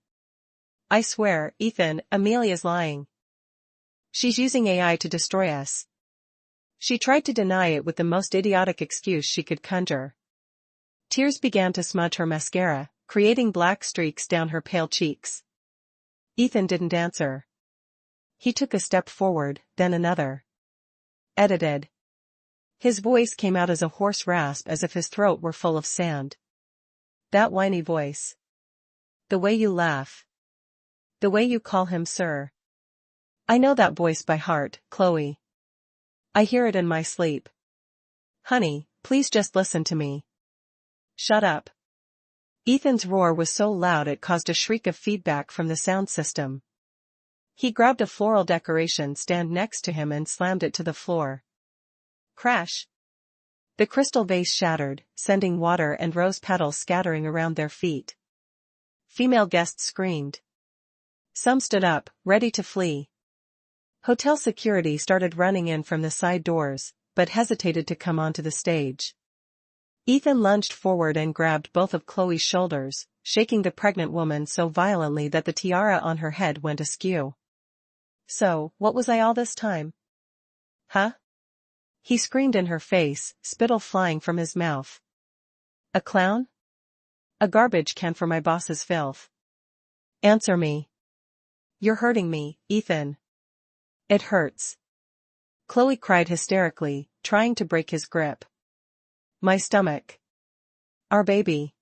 I swear, Ethan, Amelia's lying. She's using AI to destroy us. She tried to deny it with the most idiotic excuse she could conjure. Tears began to smudge her mascara, creating black streaks down her pale cheeks. Ethan didn't answer. He took a step forward, then another. Edited. His voice came out as a hoarse rasp as if his throat were full of sand. That whiny voice. The way you laugh. The way you call him sir. I know that voice by heart, Chloe. I hear it in my sleep. Honey, please just listen to me. Shut up. Ethan's roar was so loud it caused a shriek of feedback from the sound system. He grabbed a floral decoration stand next to him and slammed it to the floor. Crash. The crystal vase shattered, sending water and rose petals scattering around their feet. Female guests screamed. Some stood up, ready to flee. Hotel security started running in from the side doors, but hesitated to come onto the stage. Ethan lunged forward and grabbed both of Chloe's shoulders, shaking the pregnant woman so violently that the tiara on her head went askew. So, what was I all this time? Huh? He screamed in her face, spittle flying from his mouth. A clown? A garbage can for my boss's filth. Answer me. You're hurting me, Ethan. It hurts. Chloe cried hysterically, trying to break his grip. My stomach. Our baby.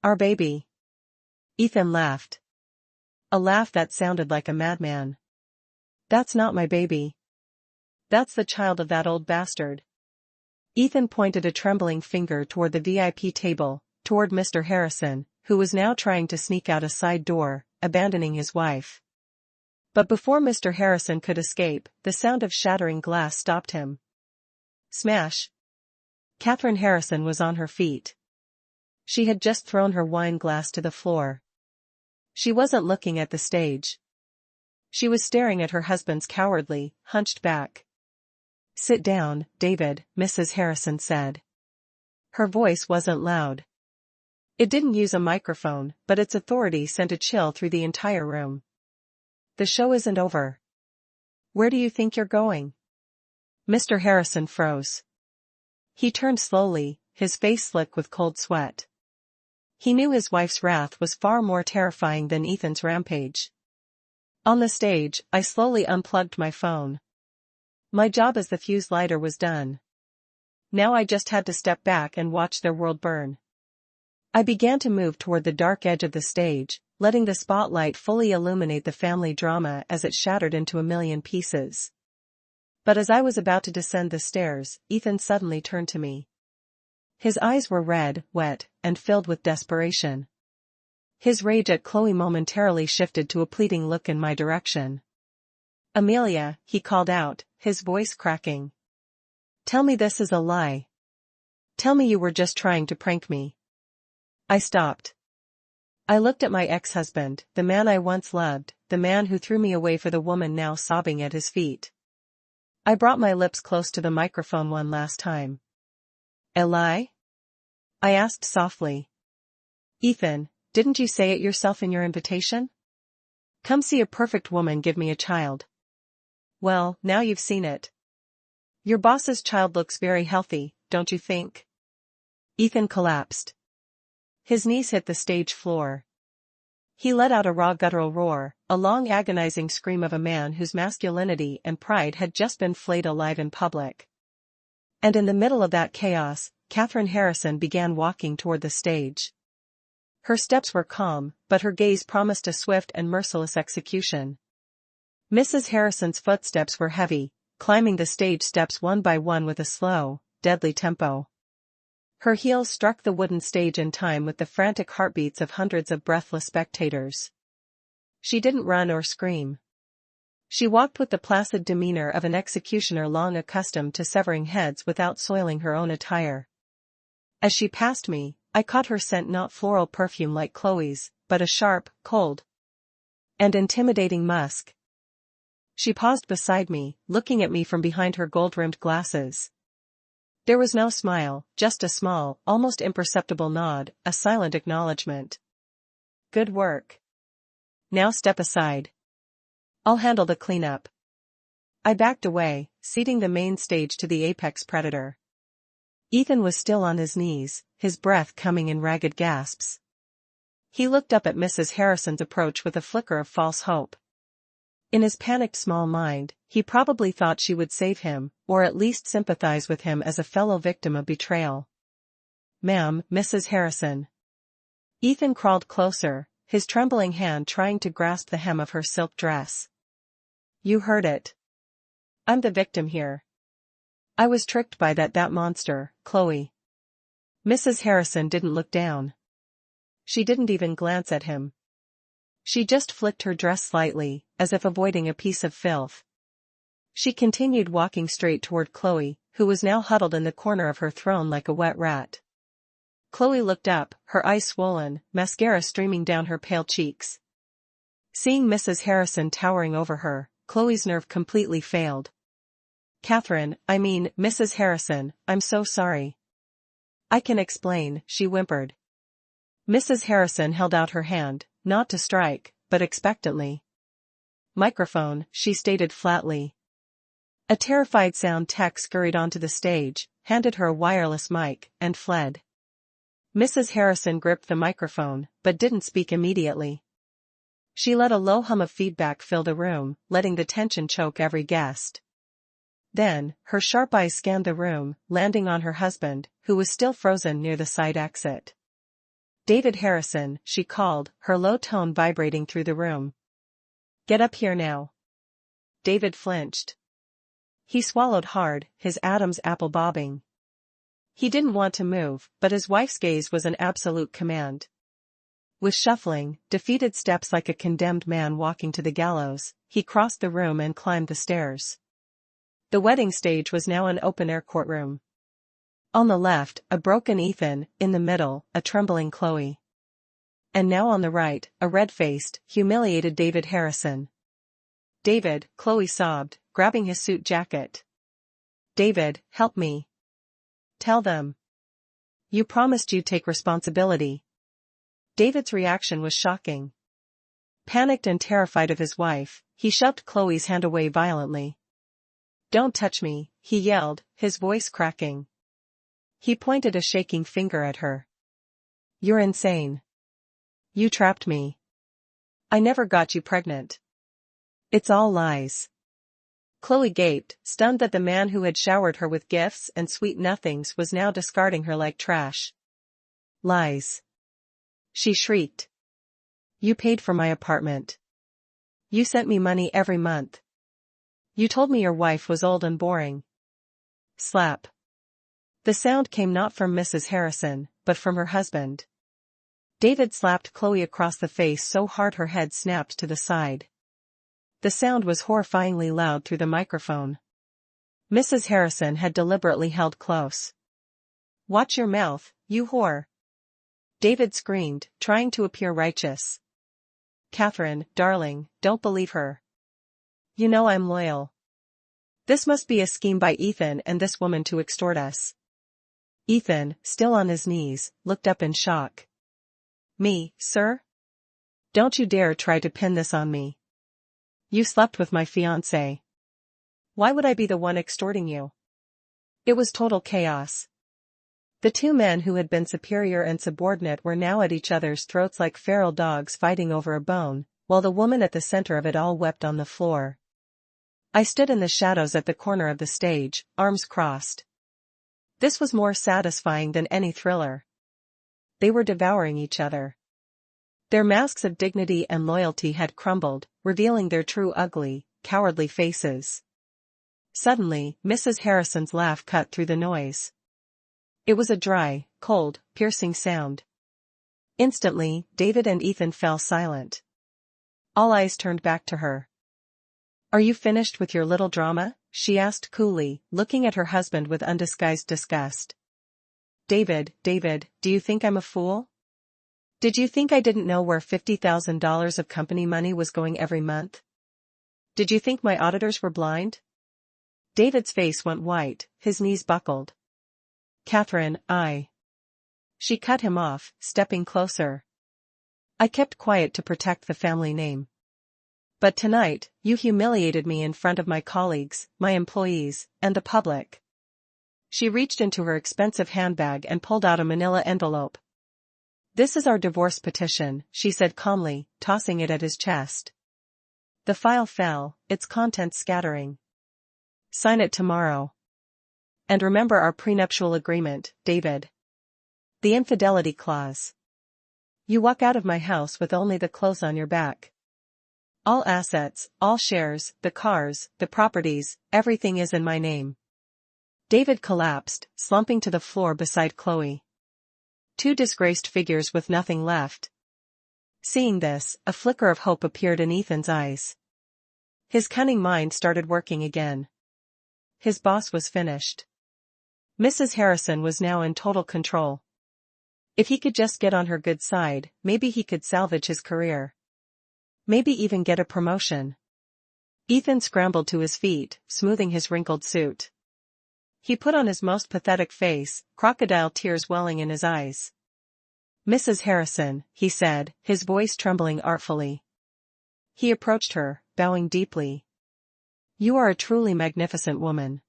Our baby. Ethan laughed. A laugh that sounded like a madman. That's not my baby. That's the child of that old bastard. Ethan pointed a trembling finger toward the VIP table, toward Mr. Harrison, who was now trying to sneak out a side door, abandoning his wife. But before Mr. Harrison could escape, the sound of shattering glass stopped him. Smash. Catherine Harrison was on her feet. She had just thrown her wine glass to the floor. She wasn't looking at the stage. She was staring at her husband's cowardly, hunched back. Sit down, David, Mrs. Harrison said. Her voice wasn't loud. It didn't use a microphone, but its authority sent a chill through the entire room. The show isn't over. Where do you think you're going? Mr. Harrison froze. He turned slowly, his face slick with cold sweat. He knew his wife's wrath was far more terrifying than Ethan's rampage. On the stage, I slowly unplugged my phone. My job as the fuse lighter was done. Now I just had to step back and watch their world burn. I began to move toward the dark edge of the stage, letting the spotlight fully illuminate the family drama as it shattered into a million pieces. But as I was about to descend the stairs, Ethan suddenly turned to me. His eyes were red, wet, and filled with desperation. His rage at Chloe momentarily shifted to a pleading look in my direction. Amelia, he called out, his voice cracking. Tell me this is a lie. Tell me you were just trying to prank me. I stopped. I looked at my ex-husband, the man I once loved, the man who threw me away for the woman now sobbing at his feet. I brought my lips close to the microphone one last time. A lie? I asked softly. Ethan, didn't you say it yourself in your invitation? Come see a perfect woman give me a child. Well, now you've seen it. Your boss's child looks very healthy, don't you think? Ethan collapsed. His knees hit the stage floor. He let out a raw guttural roar, a long agonizing scream of a man whose masculinity and pride had just been flayed alive in public. And in the middle of that chaos, Catherine Harrison began walking toward the stage. Her steps were calm, but her gaze promised a swift and merciless execution. Mrs. Harrison's footsteps were heavy, climbing the stage steps one by one with a slow, deadly tempo. Her heels struck the wooden stage in time with the frantic heartbeats of hundreds of breathless spectators. She didn't run or scream. She walked with the placid demeanor of an executioner long accustomed to severing heads without soiling her own attire. As she passed me, I caught her scent, not floral perfume like Chloe's, but a sharp, cold, and intimidating musk. She paused beside me, looking at me from behind her gold-rimmed glasses. There was no smile, just a small, almost imperceptible nod, a silent acknowledgement. Good work. Now step aside. I'll handle the cleanup. I backed away, ceding the main stage to the apex predator. Ethan was still on his knees, his breath coming in ragged gasps. He looked up at Mrs. Harrison's approach with a flicker of false hope. In his panicked small mind, he probably thought she would save him, or at least sympathize with him as a fellow victim of betrayal. Ma'am, Mrs. Harrison. Ethan crawled closer, his trembling hand trying to grasp the hem of her silk dress. You heard it. I'm the victim here. I was tricked by that monster, Chloe. Mrs. Harrison didn't look down. She didn't even glance at him. She just flicked her dress slightly, as if avoiding a piece of filth. She continued walking straight toward Chloe, who was now huddled in the corner of her throne like a wet rat. Chloe looked up, her eyes swollen, mascara streaming down her pale cheeks. Seeing Mrs. Harrison towering over her, Chloe's nerve completely failed. Mrs. Harrison, I'm so sorry. I can explain, she whimpered. Mrs. Harrison held out her hand, not to strike, but expectantly. Microphone, she stated flatly. A terrified sound tech scurried onto the stage, handed her a wireless mic, and fled. Mrs. Harrison gripped the microphone, but didn't speak immediately. She let a low hum of feedback fill the room, letting the tension choke every guest. Then, her sharp eyes scanned the room, landing on her husband, who was still frozen near the side exit. David Harrison, she called, her low tone vibrating through the room. Get up here now. David flinched. He swallowed hard, his Adam's apple bobbing. He didn't want to move, but his wife's gaze was an absolute command. With shuffling, defeated steps like a condemned man walking to the gallows, he crossed the room and climbed the stairs. The wedding stage was now an open-air courtroom. On the left, a broken Ethan, in the middle, a trembling Chloe. And now on the right, a red-faced, humiliated David Harrison. David, Chloe sobbed, grabbing his suit jacket. David, help me. Tell them. You promised you'd take responsibility. David's reaction was shocking. Panicked and terrified of his wife, he shoved Chloe's hand away violently. Don't touch me, he yelled, his voice cracking. He pointed a shaking finger at her. You're insane. You trapped me. I never got you pregnant. It's all lies. Chloe gaped, stunned that the man who had showered her with gifts and sweet nothings was now discarding her like trash. Lies. She shrieked. You paid for my apartment. You sent me money every month. You told me your wife was old and boring. Slap. The sound came not from Mrs. Harrison, but from her husband. David slapped Chloe across the face so hard her head snapped to the side. The sound was horrifyingly loud through the microphone. Mrs. Harrison had deliberately held close. Watch your mouth, you whore. David screamed, trying to appear righteous. Catherine, darling, don't believe her. You know I'm loyal. This must be a scheme by Ethan and this woman to extort us. Ethan, still on his knees, looked up in shock. Me, sir? Don't you dare try to pin this on me. You slept with my fiancé. Why would I be the one extorting you? It was total chaos. The two men who had been superior and subordinate were now at each other's throats like feral dogs fighting over a bone, while the woman at the center of it all wept on the floor. I stood in the shadows at the corner of the stage, arms crossed. This was more satisfying than any thriller. They were devouring each other. Their masks of dignity and loyalty had crumbled, revealing their true ugly, cowardly faces. Suddenly, Mrs. Harrison's laugh cut through the noise. It was a dry, cold, piercing sound. Instantly, David and Ethan fell silent. All eyes turned back to her. "Are you finished with your little drama?" she asked coolly, looking at her husband with undisguised disgust. David, do you think I'm a fool? Did you think I didn't know where $50,000 of company money was going every month? Did you think my auditors were blind? David's face went white, his knees buckled. Catherine, She cut him off, stepping closer. I kept quiet to protect the family name. But tonight, you humiliated me in front of my colleagues, my employees, and the public. She reached into her expensive handbag and pulled out a manila envelope. This is our divorce petition, she said calmly, tossing it at his chest. The file fell, its contents scattering. Sign it tomorrow. And remember our prenuptial agreement, David. The infidelity clause. You walk out of my house with only the clothes on your back. All assets, all shares, the cars, the properties, everything is in my name. David collapsed, slumping to the floor beside Chloe. Two disgraced figures with nothing left. Seeing this, a flicker of hope appeared in Ethan's eyes. His cunning mind started working again. His boss was finished. Mrs. Harrison was now in total control. If he could just get on her good side, maybe he could salvage his career. Maybe even get a promotion. Ethan scrambled to his feet, smoothing his wrinkled suit. He put on his most pathetic face, crocodile tears welling in his eyes. "Mrs. Harrison," he said, his voice trembling artfully. He approached her, bowing deeply. "You are a truly magnificent woman.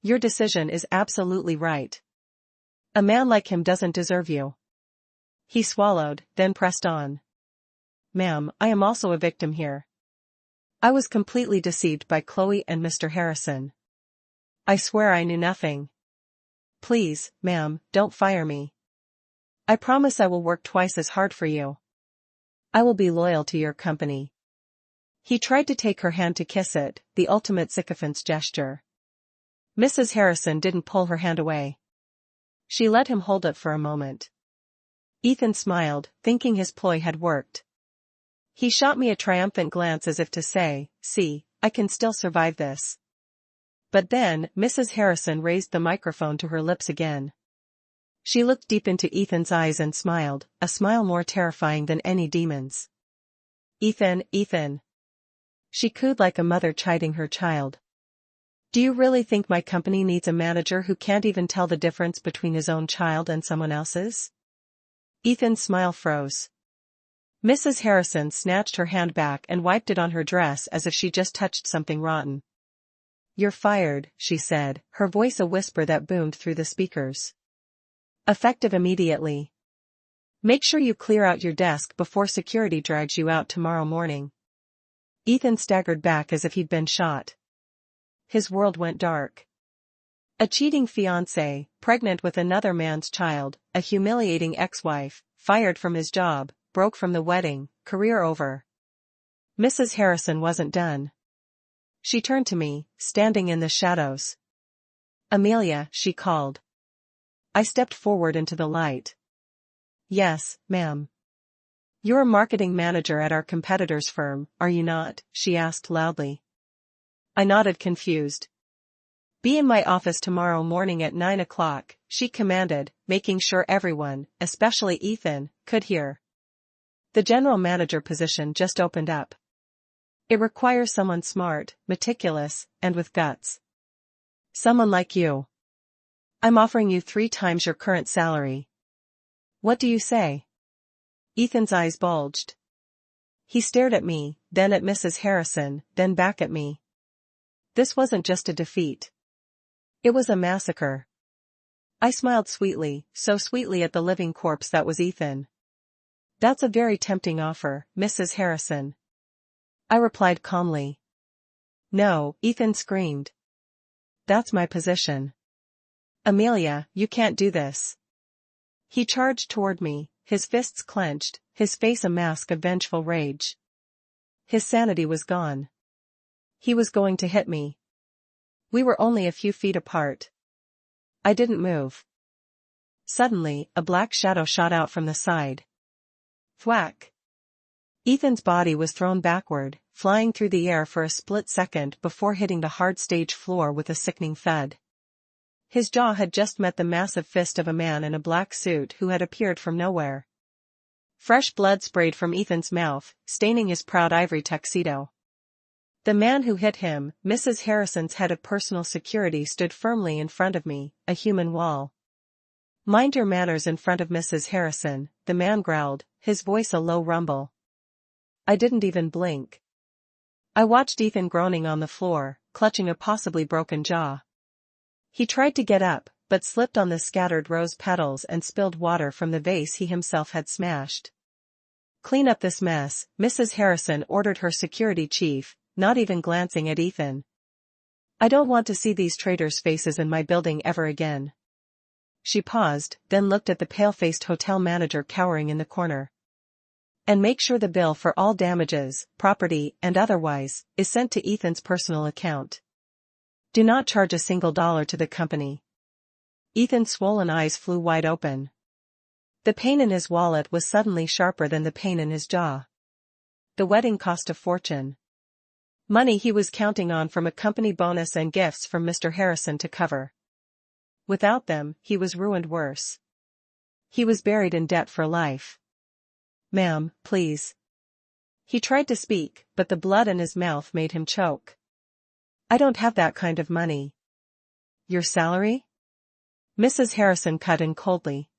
Your decision is absolutely right. A man like him doesn't deserve you." He swallowed, then pressed on. "Ma'am, I am also a victim here. I was completely deceived by Chloe and Mr. Harrison. I swear I knew nothing. Please, ma'am, don't fire me. I promise I will work twice as hard for you. I will be loyal to your company." He tried to take her hand to kiss it, the ultimate sycophant's gesture. Mrs. Harrison didn't pull her hand away. She let him hold it for a moment. Ethan smiled, thinking his ploy had worked. He shot me a triumphant glance as if to say, "See, I can still survive this." But then, Mrs. Harrison raised the microphone to her lips again. She looked deep into Ethan's eyes and smiled, a smile more terrifying than any demon's. Ethan. She cooed like a mother chiding her child. "Do you really think my company needs a manager who can't even tell the difference between his own child and someone else's?" Ethan's smile froze. Mrs. Harrison snatched her hand back and wiped it on her dress as if she just touched something rotten. "You're fired," she said, her voice a whisper that boomed through the speakers. "Effective immediately. Make sure you clear out your desk before security drags you out tomorrow morning." Ethan staggered back as if he'd been shot. His world went dark. A cheating fiancé, pregnant with another man's child, a humiliating ex-wife, fired from his job, broke from the wedding, career over. Mrs. Harrison wasn't done. She turned to me, standing in the shadows. "Amelia," she called. I stepped forward into the light. "Yes, ma'am." "You're a marketing manager at our competitor's firm, are you not?" she asked loudly. I nodded confused. "Be in my office tomorrow morning at 9 o'clock, she commanded, making sure everyone, especially Ethan, could hear. The general manager position just opened up. It requires someone smart, meticulous, and with guts. Someone like you. I'm offering you 3 times your current salary. What do you say?" Ethan's eyes bulged. He stared at me, then at Mrs. Harrison, then back at me. This wasn't just a defeat. It was a massacre. I smiled sweetly, so sweetly at the living corpse that was Ethan. That's a very tempting offer, Mrs. Harrison. I replied calmly. No, Ethan screamed. That's my position. Amelia, you can't do this. He charged toward me, his fists clenched, his face a mask of vengeful rage. His sanity was gone. He was going to hit me. We were only a few feet apart. I didn't move. Suddenly, a black shadow shot out from the side. Thwack! Ethan's body was thrown backward, flying through the air for a split second before hitting the hard stage floor with a sickening thud. His jaw had just met the massive fist of a man in a black suit who had appeared from nowhere. Fresh blood sprayed from Ethan's mouth, staining his proud ivory tuxedo. The man who hit him, Mrs. Harrison's head of personal security, stood firmly in front of me, a human wall. Mind your manners in front of Mrs. Harrison, the man growled, his voice a low rumble. I didn't even blink. I watched Ethan groaning on the floor, clutching a possibly broken jaw. He tried to get up, but slipped on the scattered rose petals and spilled water from the vase he himself had smashed. Clean up this mess, Mrs. Harrison ordered her security chief, not even glancing at Ethan. I don't want to see these traitors' faces in my building ever again. She paused, then looked at the pale-faced hotel manager cowering in the corner. And make sure the bill for all damages, property and otherwise, is sent to Ethan's personal account. Do not charge a single dollar to the company. Ethan's swollen eyes flew wide open. The pain in his wallet was suddenly sharper than the pain in his jaw. The wedding cost a fortune. Money he was counting on from a company bonus and gifts from Mr. Harrison to cover. Without them, he was ruined worse. He was buried in debt for life. Ma'am, please. He tried to speak, but the blood in his mouth made him choke. I don't have that kind of money. Your salary? Mrs. Harrison cut in coldly.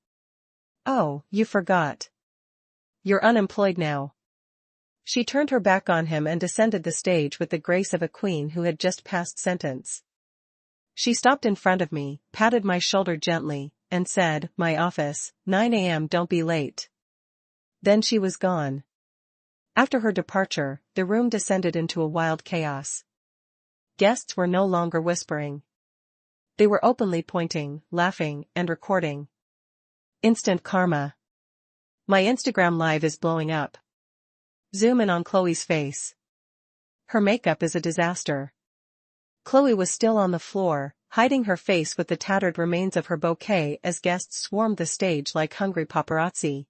Oh, you forgot. You're unemployed now. She turned her back on him and descended the stage with the grace of a queen who had just passed sentence. She stopped in front of me, patted my shoulder gently, and said, "My office, 9 a.m. Don't be late." Then she was gone. After her departure, the room descended into a wild chaos. Guests were no longer whispering. They were openly pointing, laughing, and recording. Instant karma. My Instagram live is blowing up. Zoom in on Chloe's face. Her makeup is a disaster. Chloe was still on the floor, hiding her face with the tattered remains of her bouquet as guests swarmed the stage like hungry paparazzi.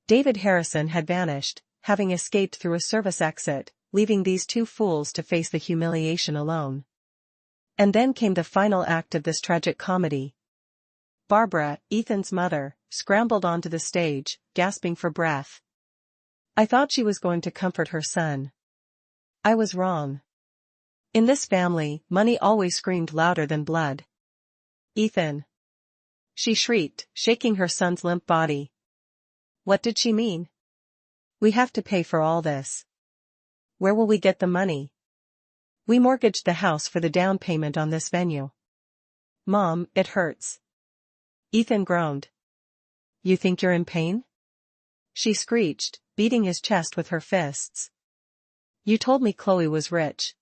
David Harrison had vanished, having escaped through a service exit, leaving these two fools to face the humiliation alone. And then came the final act of this tragic comedy. Barbara, Ethan's mother, scrambled onto the stage, gasping for breath. I thought she was going to comfort her son. I was wrong. In this family, money always screamed louder than blood. Ethan! She shrieked, shaking her son's limp body. What did she mean? We have to pay for all this. Where will we get the money? We mortgaged the house for the down payment on this venue. Mom, it hurts. Ethan groaned. You think you're in pain? She screeched, beating his chest with her fists. You told me Chloe was rich.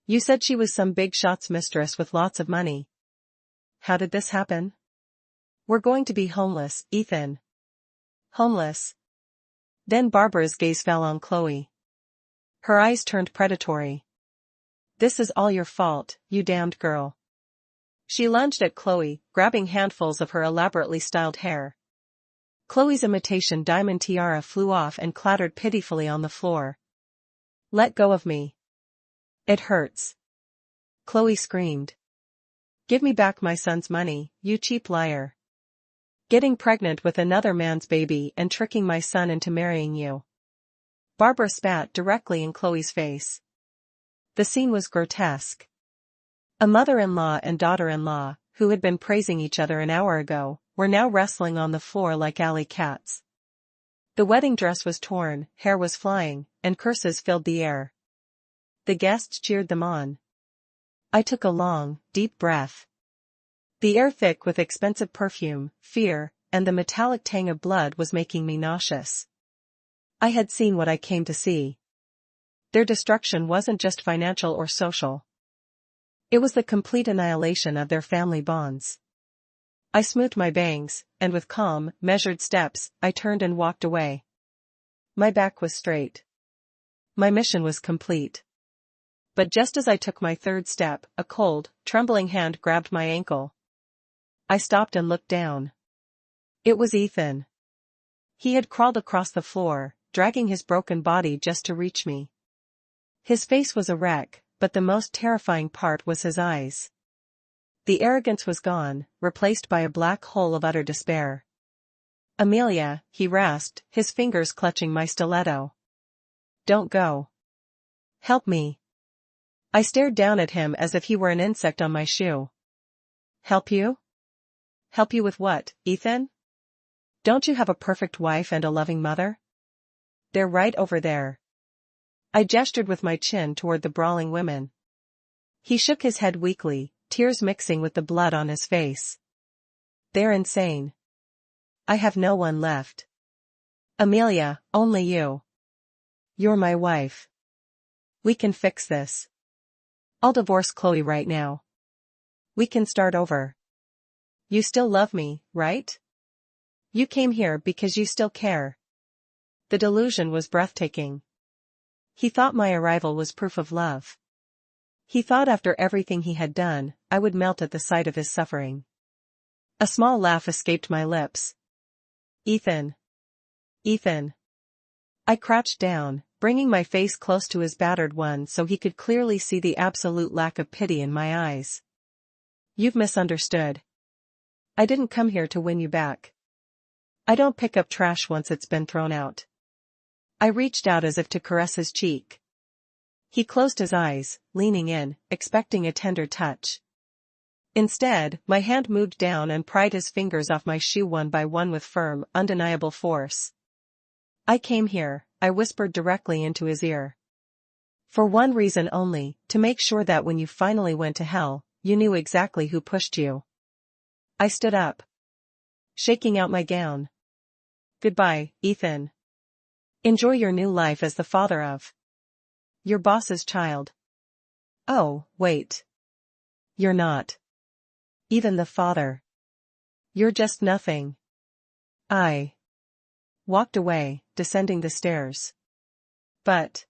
You said she was some big shot's mistress with lots of money. How did this happen? We're going to be homeless, Ethan. Homeless. Then Barbara's gaze fell on Chloe. Her eyes turned predatory. This is all your fault, you damned girl. She lunged at Chloe, grabbing handfuls of her elaborately styled hair. Chloe's imitation diamond tiara flew off and clattered pitifully on the floor. Let go of me. It hurts. Chloe screamed. Give me back my son's money, you cheap liar. Getting pregnant with another man's baby and tricking my son into marrying you. Barbara spat directly in Chloe's face. The scene was grotesque. A mother-in-law and daughter-in-law, who had been praising each other an hour ago, were now wrestling on the floor like alley cats. The wedding dress was torn, hair was flying, and curses filled the air. The guests cheered them on. I took a long, deep breath. The air thick with expensive perfume, fear, and the metallic tang of blood was making me nauseous. I had seen what I came to see. Their destruction wasn't just financial or social. It was the complete annihilation of their family bonds. I smoothed my bangs, and with calm, measured steps, I turned and walked away. My back was straight. My mission was complete. But just as I took my third step, a cold, trembling hand grabbed my ankle. I stopped and looked down. It was Ethan. He had crawled across the floor, dragging his broken body just to reach me. His face was a wreck, but the most terrifying part was his eyes. The arrogance was gone, replaced by a black hole of utter despair. "Amelia," he rasped, his fingers clutching my stiletto. "Don't go. Help me." I stared down at him as if he were an insect on my shoe. "Help you? Help you with what, Ethan? Don't you have a perfect wife and a loving mother? They're right over there." I gestured with my chin toward the brawling women. He shook his head weakly, tears mixing with the blood on his face. "They're insane. I have no one left. Amelia, only you. You're my wife. We can fix this. I'll divorce Chloe right now. We can start over. You still love me, right? You came here because you still care." The delusion was breathtaking. He thought my arrival was proof of love. He thought after everything he had done, I would melt at the sight of his suffering. A small laugh escaped my lips. "Ethan. Ethan." I crouched down, bringing my face close to his battered one so he could clearly see the absolute lack of pity in my eyes. "You've misunderstood. I didn't come here to win you back. I don't pick up trash once it's been thrown out." I reached out as if to caress his cheek. He closed his eyes, leaning in, expecting a tender touch. Instead, my hand moved down and pried his fingers off my shoe one by one with firm, undeniable force. "I came here," I whispered directly into his ear. "For one reason only, to make sure that when you finally went to hell, you knew exactly who pushed you." I stood up, shaking out my gown. "Goodbye, Ethan. Enjoy your new life as the father of your boss's child." "Oh, wait. You're not even the father. You're just nothing." I walked away, descending the stairs. But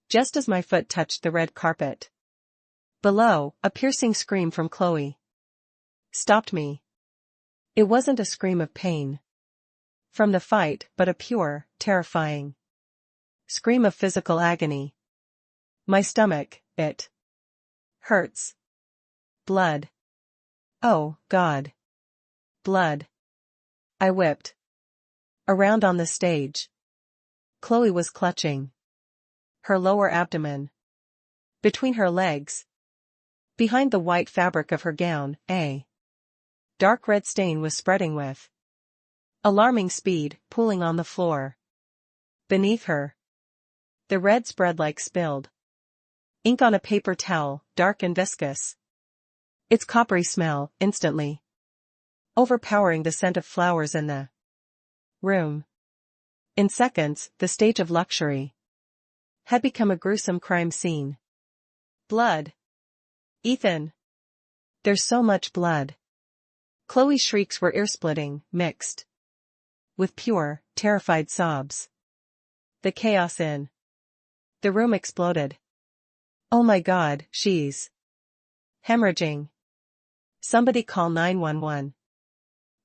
just as my foot touched the red carpet, below, a piercing scream from Chloe stopped me. It wasn't a scream of pain from the fight, but a pure, terrifying scream of physical agony. "My stomach, it hurts. Blood. Oh, God. Blood." I whipped around on the stage. Chloe was clutching her lower abdomen between her legs. Behind the white fabric of her gown, a dark red stain was spreading with alarming speed, pooling on the floor. Beneath her, the red spread like spilled ink on a paper towel, dark and viscous. Its coppery smell, instantly overpowering the scent of flowers in the room. In seconds, the stage of luxury had become a gruesome crime scene. "Blood. Ethan. There's so much blood." Chloe's shrieks were ear-splitting, mixed with pure, terrified sobs. The chaos in the room exploded. "Oh my God, she's hemorrhaging. Somebody call 911.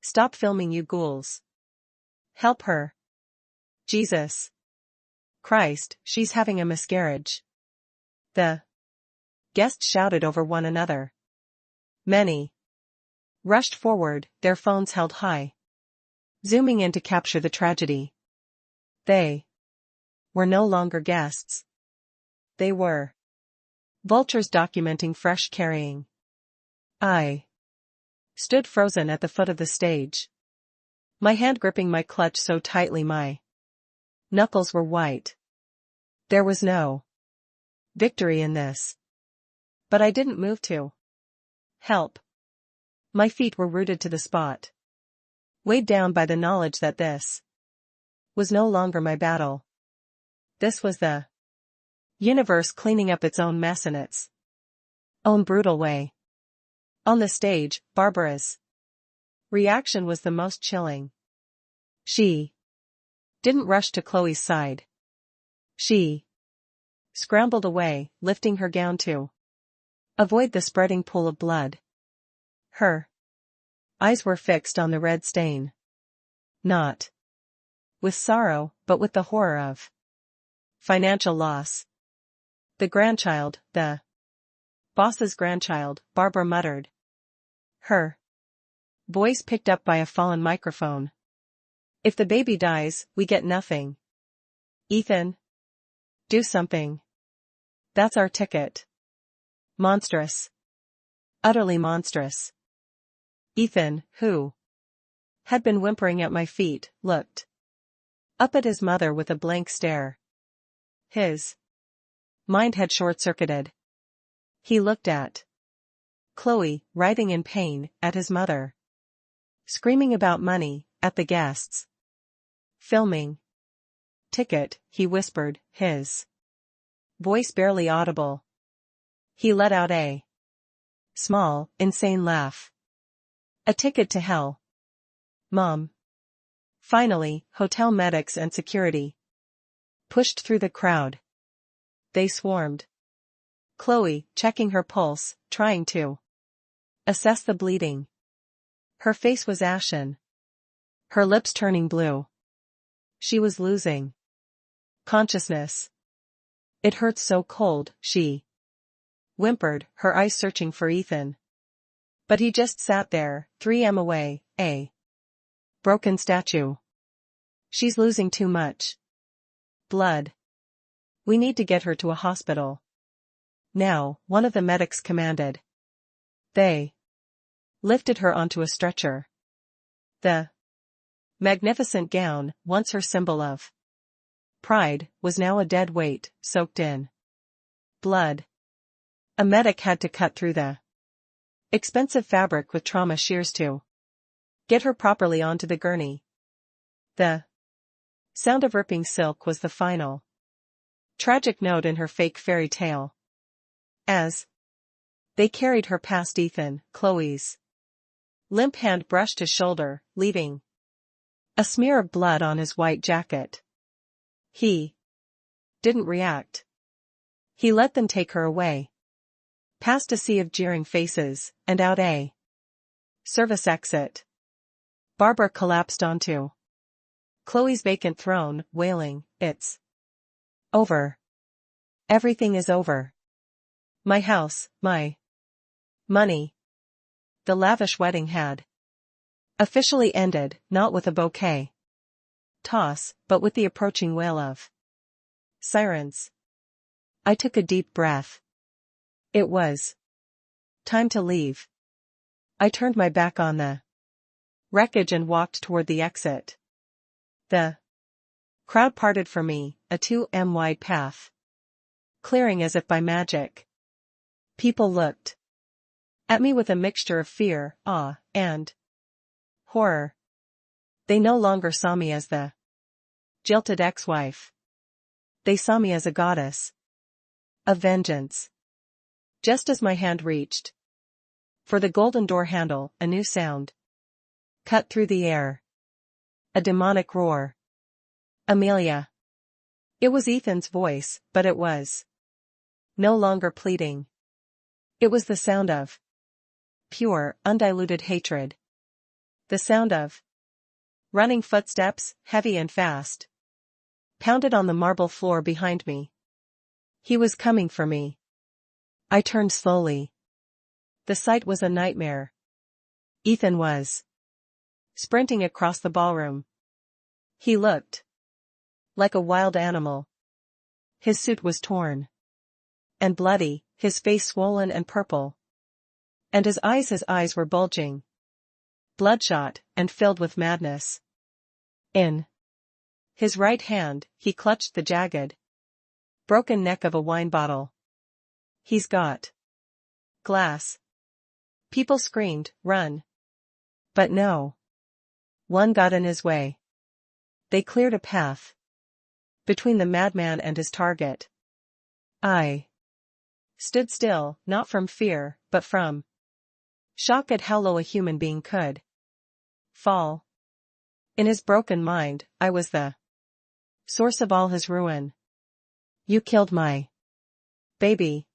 Stop filming, you ghouls. Help her. Jesus Christ, she's having a miscarriage." The guests shouted over one another. Many rushed forward, their phones held high, zooming in to capture the tragedy. They were no longer guests. They were vultures documenting fresh carrying. I stood frozen at the foot of the stage, my hand gripping my clutch so tightly my Knuckles were white. There was no victory in this. But I didn't move to help. My feet were rooted to the spot, weighed down by the knowledge that this was no longer my battle. This was the universe cleaning up its own mess in its own brutal way. On the stage, Barbara's reaction was the most chilling. She didn't rush to Chloe's side. She scrambled away, lifting her gown to avoid the spreading pool of blood. Her eyes were fixed on the red stain. Not with sorrow, but with the horror of financial loss. The grandchild, the boss's grandchild, Barbara muttered. Her voice picked up by a fallen microphone. If the baby dies, we get nothing. Ethan, do something. That's our ticket. Monstrous. Utterly monstrous. Ethan, who had been whimpering at my feet, looked up at his mother with a blank stare. His mind had short-circuited. He looked at Chloe, writhing in pain, at his mother, screaming about money, at the guests. Filming. Ticket, he whispered, his voice barely audible. He let out a small, insane laugh. A ticket to hell. Mom. Finally, hotel medics and security pushed through the crowd. They swarmed Chloe, checking her pulse, trying to assess the bleeding. Her face was ashen, her lips turning blue. She was losing consciousness. It hurts so cold, she whimpered, her eyes searching for Ethan. But he just sat there, 3 m away, a broken statue. She's losing too much blood. We need to get her to a hospital. Now, one of the medics commanded. They lifted her onto a stretcher. The magnificent gown, once her symbol of pride, was now a dead weight, soaked in blood. A medic had to cut through the expensive fabric with trauma shears to get her properly onto the gurney. The sound of ripping silk was the final tragic note in her fake fairy tale. As they carried her past Ethan, Chloe's limp hand brushed his shoulder, leaving a smear of blood on his white jacket. He didn't react. He let them take her away. Past a sea of jeering faces, and out a service exit. Barbara collapsed onto Chloe's vacant throne, wailing, "It's over. Everything is over. My house, my money." The lavish wedding had officially ended, not with a bouquet toss, but with the approaching wail of sirens. I took a deep breath. It was time to leave. I turned my back on the wreckage and walked toward the exit. The crowd parted for me, a 2 m wide path, clearing as if by magic. People looked at me with a mixture of fear, awe, and horror. They no longer saw me as the jilted ex-wife. They saw me as a goddess of vengeance. Just as my hand reached for the golden door handle, a new sound cut through the air. A demonic roar. Amelia. It was Ethan's voice, but it was no longer pleading. It was the sound of pure, undiluted hatred. The sound of running footsteps, heavy and fast, pounded on the marble floor behind me. He was coming for me. I turned slowly. The sight was a nightmare. Ethan was sprinting across the ballroom. He looked like a wild animal. His suit was torn and bloody, his face swollen and purple. And his eyes were bulging, bloodshot, and filled with madness. In His right hand, he clutched the jagged, broken neck of a wine bottle. He's got glass. People screamed, run. But no. One got in his way. They cleared a path between the madman and his target. I stood still, not from fear, but from shock at how low a human being could fall. In his broken mind, I was the source of all his ruin. You killed my baby.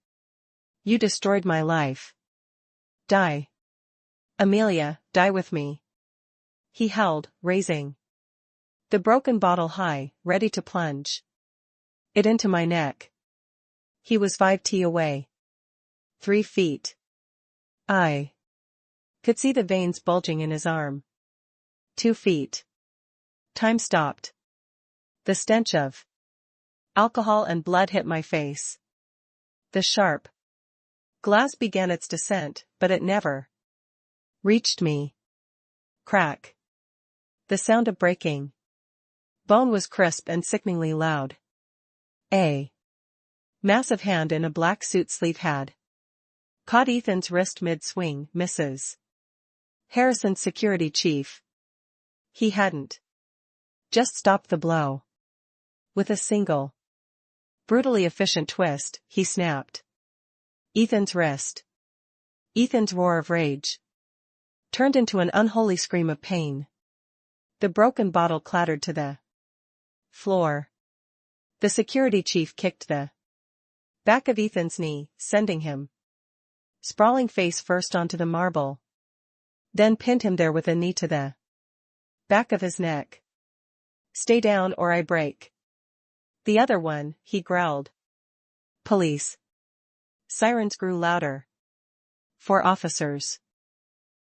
You destroyed my life. Die. Amelia, die with me. He held, raising the broken bottle high, ready to plunge it into my neck. He was 5 feet away. 3 feet. I could see the veins bulging in his arm. 2 feet. Time stopped. The stench of alcohol and blood hit my face. The sharp glass began its descent, but it never reached me. Crack. The sound of breaking bone was crisp and sickeningly loud. A massive hand in a black suit sleeve had caught Ethan's wrist mid-swing. Mrs. Harrison's security chief. He hadn't just stopped the blow. With a single, brutally efficient twist, he snapped Ethan's wrist. Ethan's roar of rage turned into an unholy scream of pain. The broken bottle clattered to the floor. The security chief kicked the back of Ethan's knee, sending him sprawling face first onto the marble, then pinned him there with a knee to the back of his neck. Stay down or I break the other one, he growled. Police. Sirens grew louder. 4 officers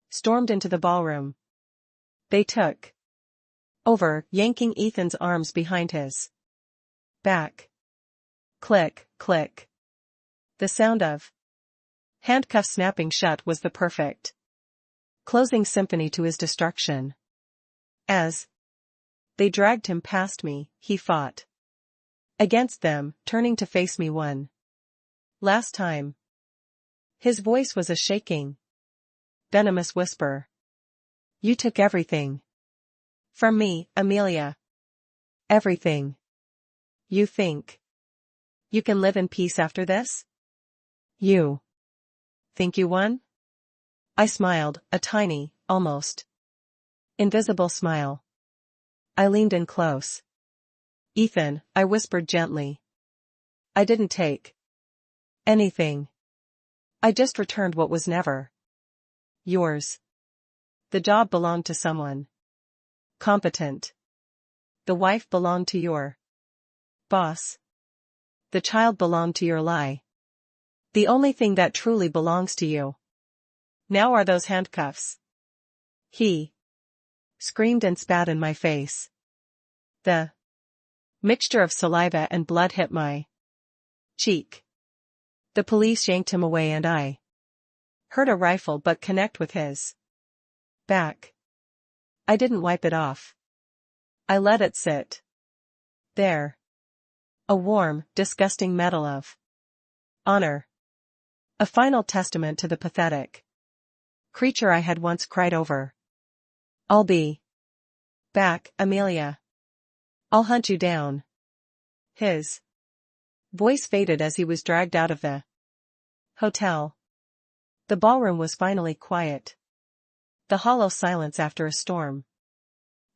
stormed into the ballroom. They took over, yanking Ethan's arms behind his back. Click, click. The sound of handcuffs snapping shut was the perfect closing symphony to his destruction. As they dragged him past me, he fought against them, turning to face me one last time. His voice was a shaking, venomous whisper. You took everything from me, Amelia. Everything. You think you can live in peace after this? You think you won? I smiled, a tiny, almost invisible smile. I leaned in close. Ethan, I whispered gently. I didn't take anything. I just returned what was never yours. The job belonged to someone competent. The wife belonged to your boss. The child belonged to your lie. The only thing that truly belongs to you now are those handcuffs. He screamed and spat in my face. The mixture of saliva and blood hit my cheek. The police yanked him away and I heard a rifle butt connect with his back. I didn't wipe it off. I let it sit there. A warm, disgusting medal of honor. A final testament to the pathetic creature I had once cried over. I'll be back, Amelia. I'll hunt you down. His voice faded as he was dragged out of the hotel. The ballroom was finally quiet. The hollow silence after a storm.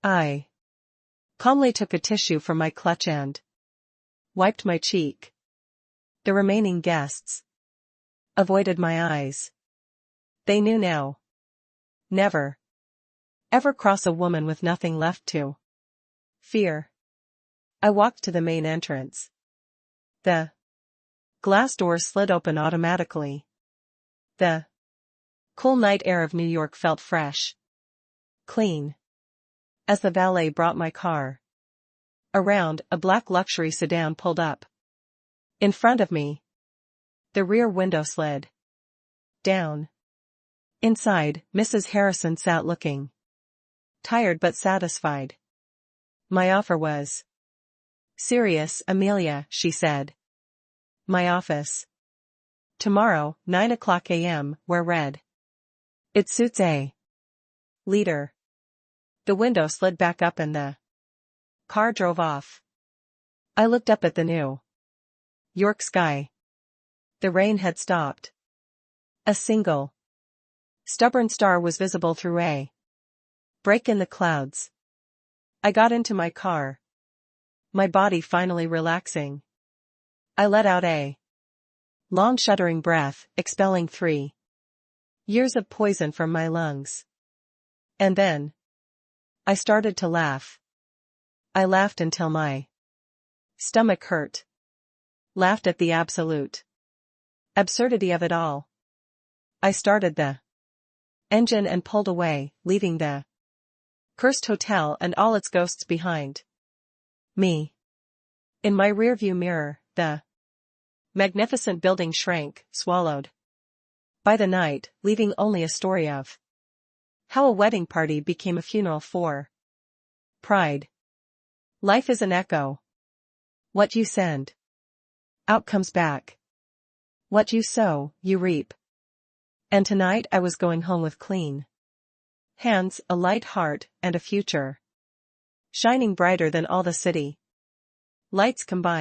I calmly took a tissue from my clutch and wiped my cheek. The remaining guests avoided my eyes. They knew now. Never ever cross a woman with nothing left to fear. I walked to the main entrance. The glass doors slid open automatically. The cool night air of New York felt fresh, clean. As the valet brought my car around, a black luxury sedan pulled up in front of me. The rear window slid down. Inside, Mrs. Harrison sat looking tired but satisfied. My offer was Serious, Amelia, she said. My office. Tomorrow, 9 o'clock a.m., wear red. It suits A. Leader. The window slid back up and the car drove off. I looked up at the New York sky. The rain had stopped. A single stubborn star was visible through a break in the clouds. I got into my car. My body finally relaxing. I let out a long shuddering breath, expelling 3 years of poison from my lungs. And then I started to laugh. I laughed until my stomach hurt. Laughed at the absolute absurdity of it all. I started the engine and pulled away, leaving the cursed hotel and all its ghosts behind me. In my rearview mirror, the magnificent building shrank, swallowed by the night, leaving only a story of how a wedding party became a funeral for pride. Life is an echo. What you send out comes back. What you sow, you reap. And tonight I was going home with clean hands, a light heart, and a future shining brighter than all the city lights combined.